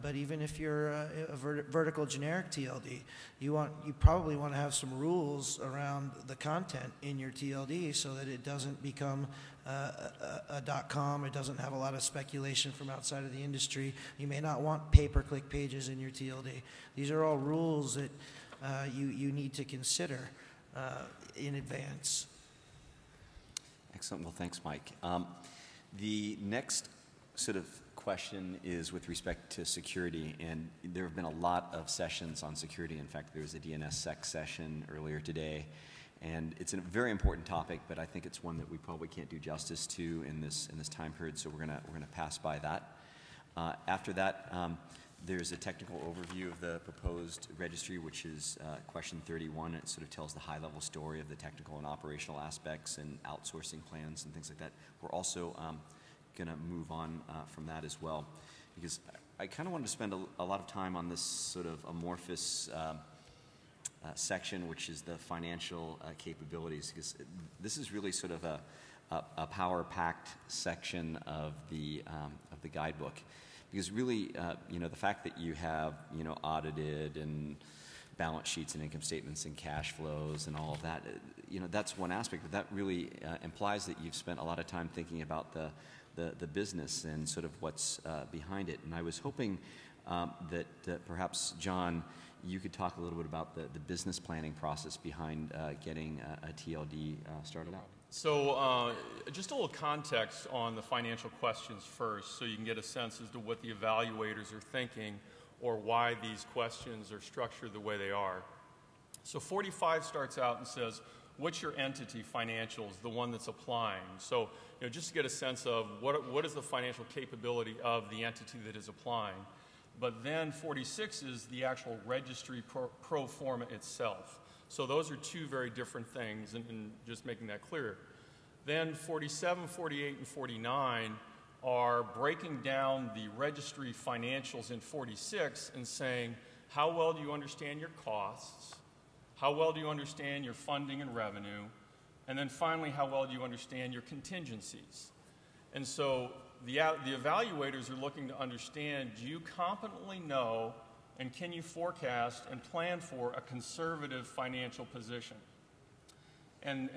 but even if you're a vertical generic TLD, you probably want to have some rules around the content in your TLD so that it doesn't become a .com, it doesn't have a lot of speculation from outside of the industry. You may not want pay-per-click pages in your TLD. These are all rules that you need to consider in advance. Excellent. Well, thanks, Mike. The next sort of question is with respect to security, and there have been a lot of sessions on security. In fact, there was a DNSSEC session earlier today, and it's a very important topic, but I think it's one that we probably can't do justice to in this time period, so we're gonna pass by that. After that, there's a technical overview of the proposed registry, which is question 31. It sort of tells the high-level story of the technical and operational aspects and outsourcing plans and things like that. We're also going to move on from that as well, because I kind of wanted to spend a lot of time on this sort of amorphous section, which is the financial capabilities, because this is really sort of a power-packed section of the guidebook. Because really, the fact that you have, audited and balance sheets and income statements and cash flows and all of that, that's one aspect, but that really implies that you've spent a lot of time thinking about the business and sort of what's behind it. And I was hoping that perhaps, John, you could talk a little bit about the business planning process behind getting a TLD started out. So just a little context on the financial questions first, so you can get a sense as to what the evaluators are thinking or why these questions are structured the way they are. So 45 starts out and says, what's your entity financials, the one that's applying? So just to get a sense of what is the financial capability of the entity that is applying. But then 46 is the actual registry pro forma itself. So those are two very different things, and just making that clear. Then 47, 48, and 49 are breaking down the registry financials in 46 and saying, how well do you understand your costs? How well do you understand your funding and revenue? And then finally, how well do you understand your contingencies? And so the evaluators are looking to understand, do you competently know and can you forecast and plan for a conservative financial position? And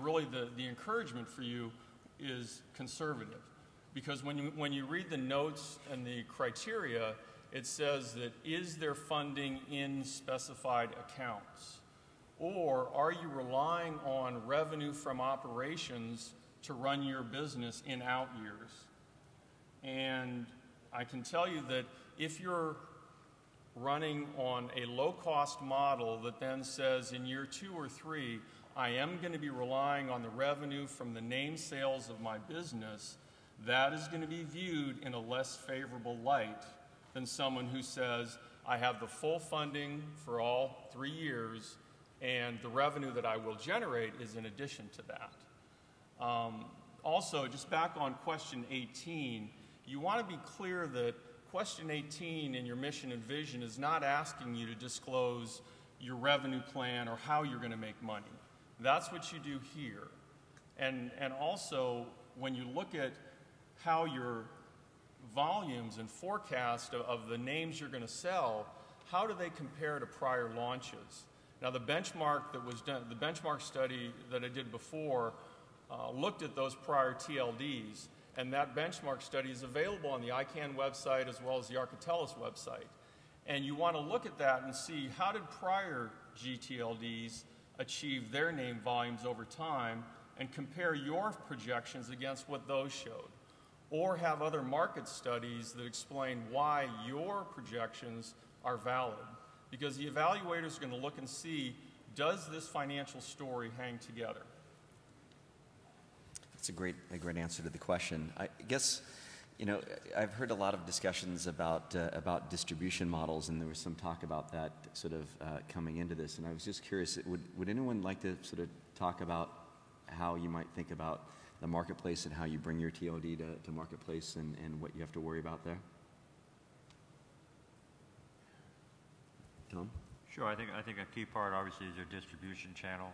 really the encouragement for you is conservative, because when you read the notes and the criteria, it says that is there funding in specified accounts, or are you relying on revenue from operations to run your business in out years? And I can tell you that if you're running on a low-cost model that then says in year 2 or 3, I am going to be relying on the revenue from the name sales of my business, that is going to be viewed in a less favorable light than someone who says, I have the full funding for all 3 years, and the revenue that I will generate is in addition to that. Also, just back on question 18, you want to be clear that question 18 in your mission and vision is not asking you to disclose your revenue plan or how you're going to make money. That's what you do here. And also, when you look at how your volumes and forecast of the names you're going to sell, how do they compare to prior launches? Now, the benchmark that was done, the benchmark study that I did before looked at those prior TLDs, and that benchmark study is available on the ICANN website as well as the Architelos website. And you want to look at that and see how did prior gTLDs achieve their name volumes over time and compare your projections against what those showed. Or have other market studies that explain why your projections are valid. Because the evaluators are going to look and see, does this financial story hang together? That's a great answer to the question. I guess, you know, I've heard a lot of discussions about distribution models, and there was some talk about that sort of coming into this. And I was just curious, would anyone like to sort of talk about how you might think about the marketplace and how you bring your TLD to marketplace and what you have to worry about there? Tom? Sure. I think a key part obviously is your distribution channel.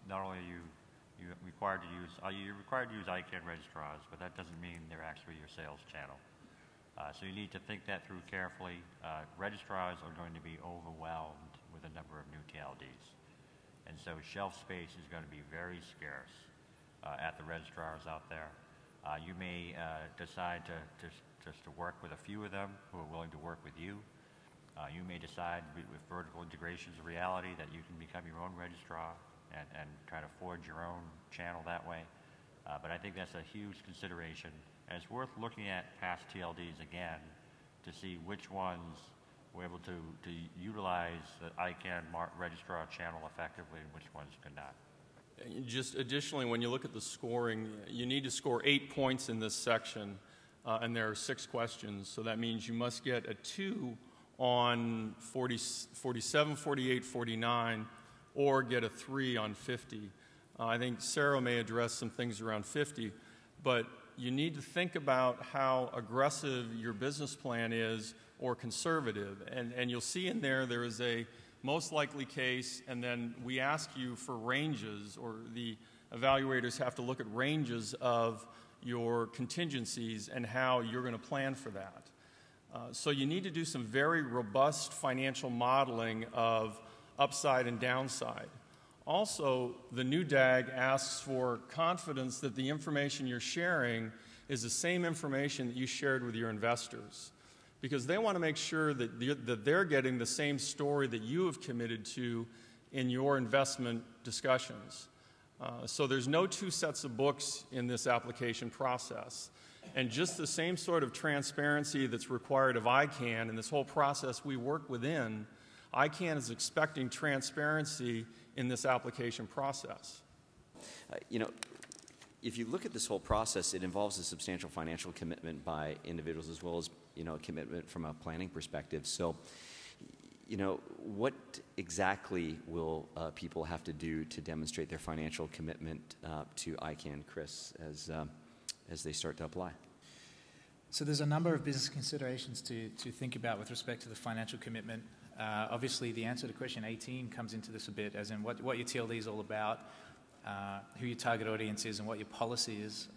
Not only are you're required to use ICANN registrars, but that doesn't mean they're actually your sales channel. So you need to think that through carefully. Registrars are going to be overwhelmed with a number of new TLDs. And so shelf space is going to be very scarce at the registrars out there. You may decide just to work with a few of them who are willing to work with you. You may decide with vertical integrations of reality that you can become your own registrar and try to forge your own channel that way. But I think that's a huge consideration. And it's worth looking at past TLDs again to see which ones were able to utilize the ICANN registrar channel effectively and which ones could not. Just additionally, when you look at the scoring, you need to score 8 points in this section, and there are 6 questions. So that means you must get a 2 on 47, 48, 49, or get a 3 on 50. I think Sarah may address some things around 50, but you need to think about how aggressive your business plan is or conservative. And you'll see in there is a most likely case, and then we ask you for ranges, or the evaluators have to look at ranges of your contingencies and how you're going to plan for that. So you need to do some very robust financial modeling of upside and downside. Also, the new DAG asks for confidence that the information you're sharing is the same information that you shared with your investors, because they want to make sure that they're getting the same story that you have committed to in your investment discussions. So there's no 2 sets of books in this application process. And just the same sort of transparency that's required of ICANN and this whole process we work within, ICANN is expecting transparency in this application process. You know, if you look at this whole process, it involves a substantial financial commitment by individuals as well as, you know, a commitment from a planning perspective. So, you know, what exactly will people have to do to demonstrate their financial commitment to ICANN, Chris, as they start to apply? So there's a number of business considerations to think about with respect to the financial commitment. Obviously, the answer to question 18 comes into this a bit, as in what your TLD is all about, who your target audience is, and what your policy is.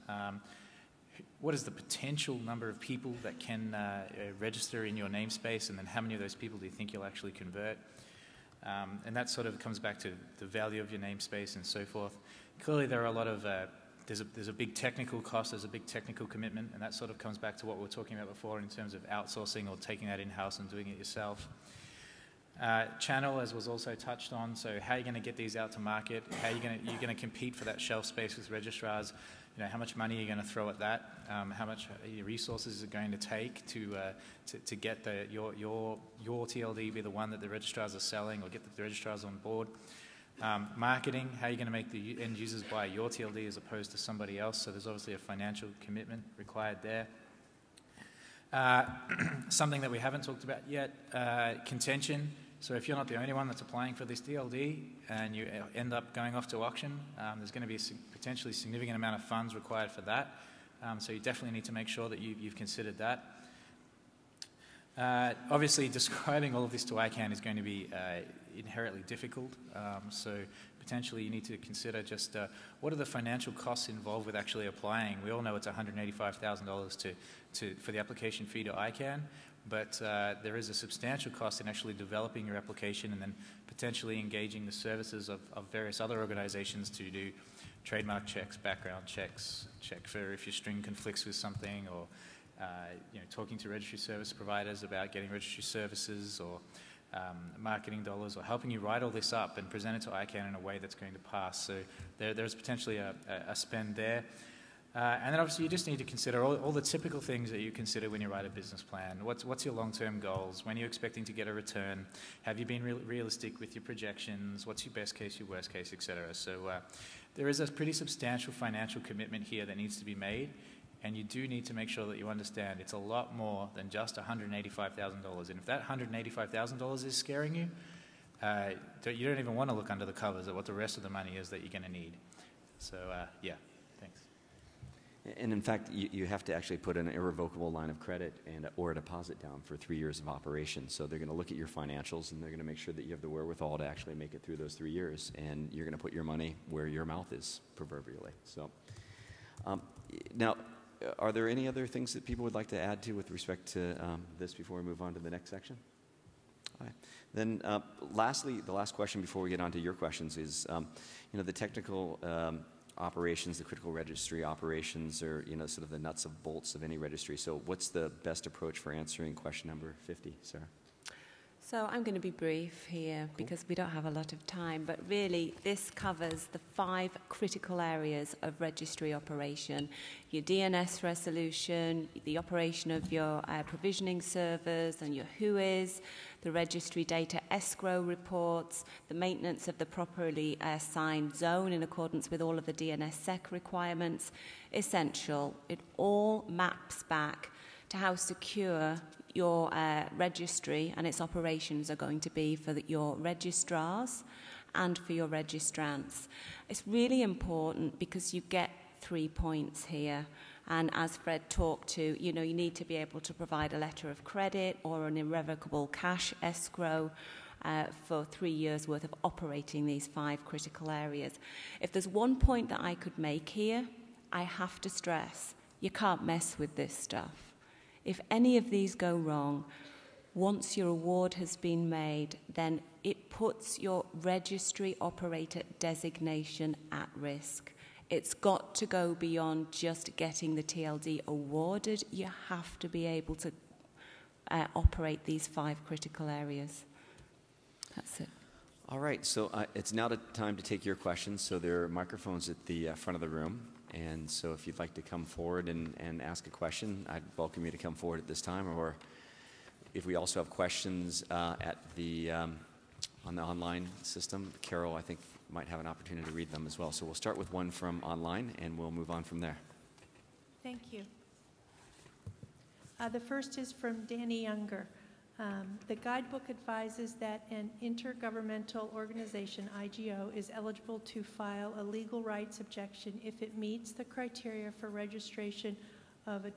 What is the potential number of people that can register in your namespace, and then how many of those people do you think you'll actually convert? And that sort of comes back to the value of your namespace and so forth. Clearly, there are a lot of there's a big technical cost, there's a big technical commitment, and that sort of comes back to what we were talking about before in terms of outsourcing or taking that in-house and doing it yourself. Channel, as was also touched on, so how are you going to get these out to market? How are you going to compete for that shelf space with registrars? You know, how much money are you going to throw at that? How much resources is it going to take to get your TLD be the one that the registrars are selling, or get the registrars on board? Marketing, how are you going to make the end users buy your TLD as opposed to somebody else? So there's obviously a financial commitment required there. Something that we haven't talked about yet, contention. So if you're not the only one that's applying for this TLD and you end up going off to auction, there's going to be a potentially significant amount of funds required for that. So you definitely need to make sure that you've considered that. Obviously, describing all of this to ICANN is going to be inherently difficult. So potentially you need to consider just what are the financial costs involved with actually applying. We all know it's $185,000 for the application fee to ICANN. but there is a substantial cost in actually developing your application and then potentially engaging the services of various other organizations to do trademark checks, background checks, check for if your string conflicts with something, or talking to registry service providers about getting registry services, or marketing dollars, or helping you write all this up and present it to ICANN in a way that's going to pass. So there's potentially a spend there. And then obviously you just need to consider all the typical things that you consider when you write a business plan. What's your long-term goals? When are you expecting to get a return? Have you been realistic with your projections? What's your best case, your worst case, etc.? So there is a pretty substantial financial commitment here that needs to be made, and you do need to make sure that you understand it's a lot more than just $185,000. And if that $185,000 is scaring you, you don't even want to look under the covers at what the rest of the money is that you're going to need. So yeah. Thanks. And in fact, you have to actually put an irrevocable line of credit or a deposit down for 3 years of operation. So they're going to look at your financials, and they're going to make sure that you have the wherewithal to actually make it through those 3 years. And you're going to put your money where your mouth is, proverbially. So now, are there any other things that people would like to add to with respect to this before we move on to the next section? All right. Then lastly, the last question before we get on to your questions is, the technical operations, the critical registry operations are, sort of the nuts and bolts of any registry. So what's the best approach for answering question number 50, Sarah? So I'm going to be brief here because we don't have a lot of time, but really this covers the 5 critical areas of registry operation: your DNS resolution, the operation of your provisioning servers and your WHOIS, the registry data escrow reports, the maintenance of the properly assigned zone in accordance with all of the DNSSEC requirements. Essential. It all maps back to how secure your registry and its operations are going to be for your registrars and for your registrants. It's really important because you get 3 points here. And as Fred talked to, you need to be able to provide a letter of credit or an irrevocable cash escrow for 3 years' worth of operating these 5 critical areas. If there's one point that I could make here, I have to stress, you can't mess with this stuff. If any of these go wrong, once your award has been made, then it puts your registry operator designation at risk. It's got to go beyond just getting the TLD awarded. You have to be able to operate these 5 critical areas. That's it. All right, so it's now the time to take your questions. So there are microphones at the front of the room. And so if you'd like to come forward and ask a question, I'd welcome you to come forward at this time. Or if we also have questions at the on the online system, Carol, I think, might have an opportunity to read them as well. So we'll start with one from online, and we'll move on from there. Thank you. The first is from Danny Younger. The guidebook advises that an intergovernmental organization, IGO, is eligible to file a legal rights objection if it meets the criteria for registration of a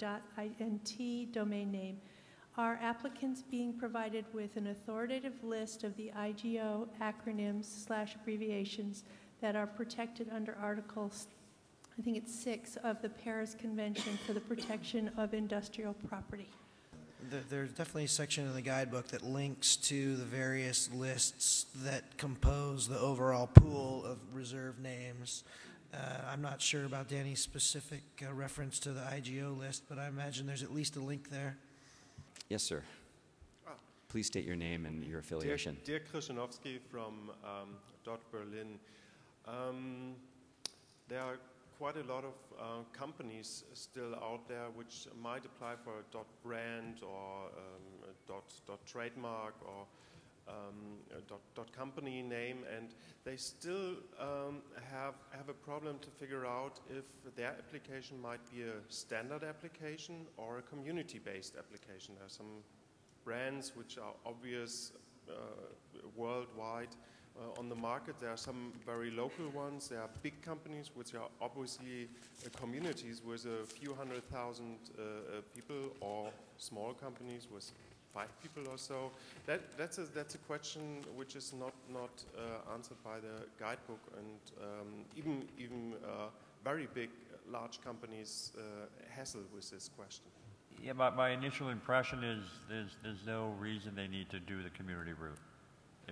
.int domain name. Are applicants being provided with an authoritative list of the IGO acronyms/abbreviations that are protected under Article, I think it's 6, of the Paris Convention for the Protection of Industrial Property? There's definitely a section in the guidebook that links to the various lists that compose the overall pool of reserved names. I'm not sure about Danny's specific reference to the IGO list, but I imagine there's at least a link there. Yes, sir. Please state your name and your affiliation. Dirk Krzyżanowski from Berlin. There are quite a lot of companies still out there which might apply for a .brand or .trademark or .company name, and they still have a problem to figure out if their application might be a standard application or a community-based application. There are some brands which are obvious worldwide on the market. There are some very local ones. There are big companies which are obviously communities with a few 100,000 people, or small companies with 5 people or so. That's a question which is not answered by the guidebook, and even very big, large companies hassle with this question. Yeah, my initial impression is there's no reason they need to do the community route.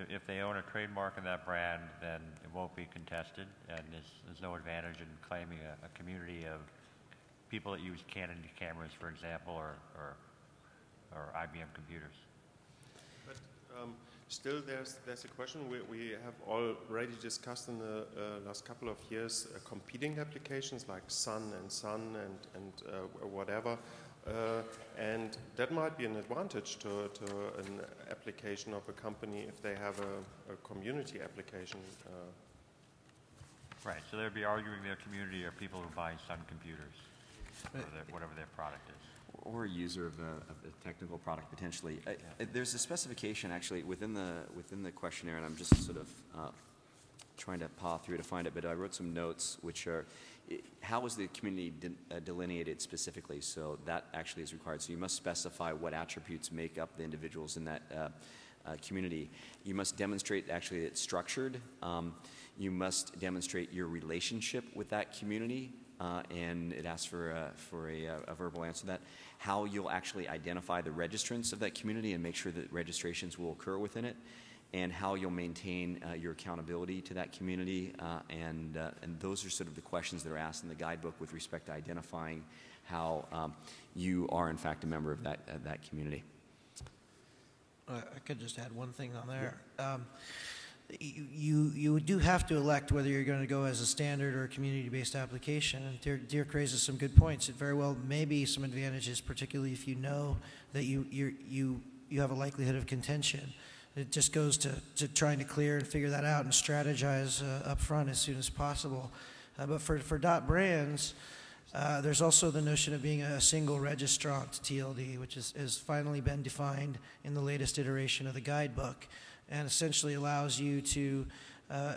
If they own a trademark in that brand, then it won't be contested, and there's no advantage in claiming a community of people that use Canon cameras, for example, or IBM computers. But still, there's a question we have already discussed in the last couple of years: competing applications like Sun and whatever. And that might be an advantage to an application of a company if they have a community application. Right, so they'd be arguing their community are people who buy Sun computers, or whatever their product is. Or a user of a technical product, potentially. There's a specification, actually, within the questionnaire, and I'm just sort of trying to paw through to find it, but I wrote some notes which are, how is the community delineated specifically? So that actually is required. So you must specify what attributes make up the individuals in that community. You must demonstrate actually that it's structured. You must demonstrate your relationship with that community, and it asks for a verbal answer to that. How you'll actually identify the registrants of that community and make sure that registrations will occur within it, and how you'll maintain your accountability to that community, and those are sort of the questions that are asked in the guidebook with respect to identifying how you are in fact a member of that community. I could just add one thing on there. Yeah. You do have to elect whether you're going to go as a standard or a community-based application. And Dirk raises some good points. It very well may be some advantages, particularly if you know that you have a likelihood of contention. It just goes to trying to clear and figure that out and strategize up front as soon as possible. But for .brands, there's also the notion of being a single registrant TLD, which has finally been defined in the latest iteration of the guidebook, and essentially allows you to,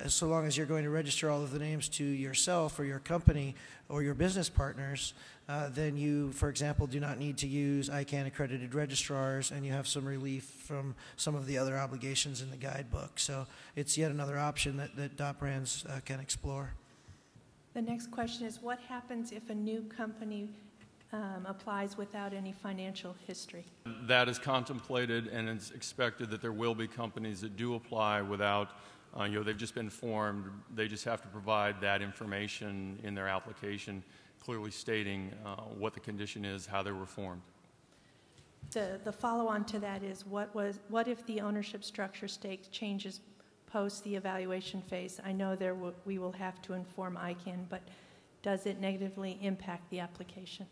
so long as you're going to register all of the names to yourself or your company or your business partners, then you, for example, do not need to use ICANN accredited registrars, and you have some relief from some of the other obligations in the guidebook. So it's yet another option that .brands can explore. The next question is, what happens if a new company applies without any financial history? That is contemplated, and it's expected that there will be companies that do apply without, they've just been formed. They just have to provide that information in their application, clearly stating what the condition is, how they were formed. The follow-on to that is, what if the ownership structure stake changes post the evaluation phase? I know we will have to inform ICANN, but does it negatively impact the application?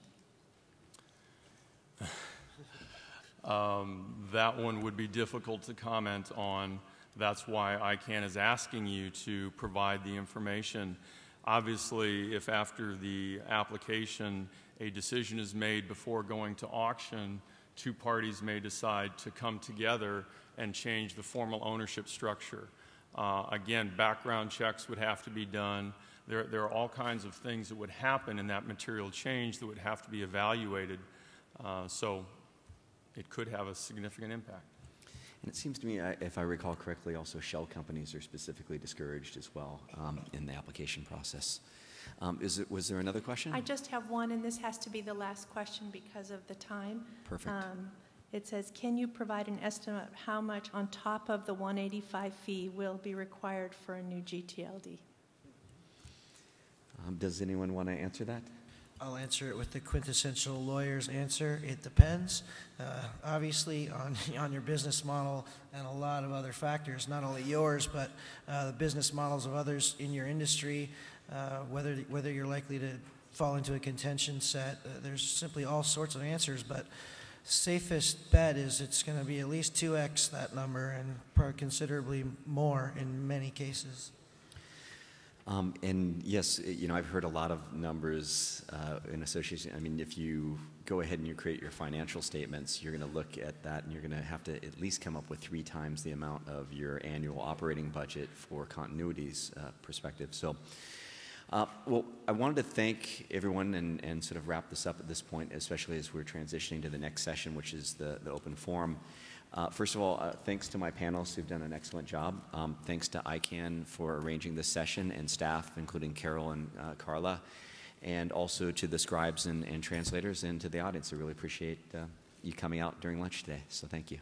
That one would be difficult to comment on. That's why ICANN is asking you to provide the information. Obviously, if after the application a decision is made before going to auction, two parties may decide to come together and change the formal ownership structure. Again, background checks would have to be done. There are all kinds of things that would happen in that material change that would have to be evaluated. So it could have a significant impact. And it seems to me, if I recall correctly, also shell companies are specifically discouraged as well in the application process. Was there another question? I just have one, and this has to be the last question because of the time. Perfect. It says, can you provide an estimate of how much on top of the $185 fee will be required for a new gTLD? Does anyone want to answer that? I'll answer it with the quintessential lawyer's answer. It depends, obviously, on your business model and a lot of other factors, not only yours, but the business models of others in your industry, whether you're likely to fall into a contention set. There's simply all sorts of answers, but safest bet is it's going to be at least 2x that number, and probably considerably more in many cases. And yes, I've heard a lot of numbers in association. I mean, if you go ahead and you create your financial statements, you're going to look at that and you're going to have to at least come up with 3 times the amount of your annual operating budget for continuity's perspective. So, well, I wanted to thank everyone and sort of wrap this up at this point, especially as we're transitioning to the next session, which is the open forum. First of all, thanks to my panelists who've done an excellent job. Thanks to ICANN for arranging this session and staff, including Carol and Carla. and also to the scribes and translators and to the audience. I really appreciate you coming out during lunch today, so thank you.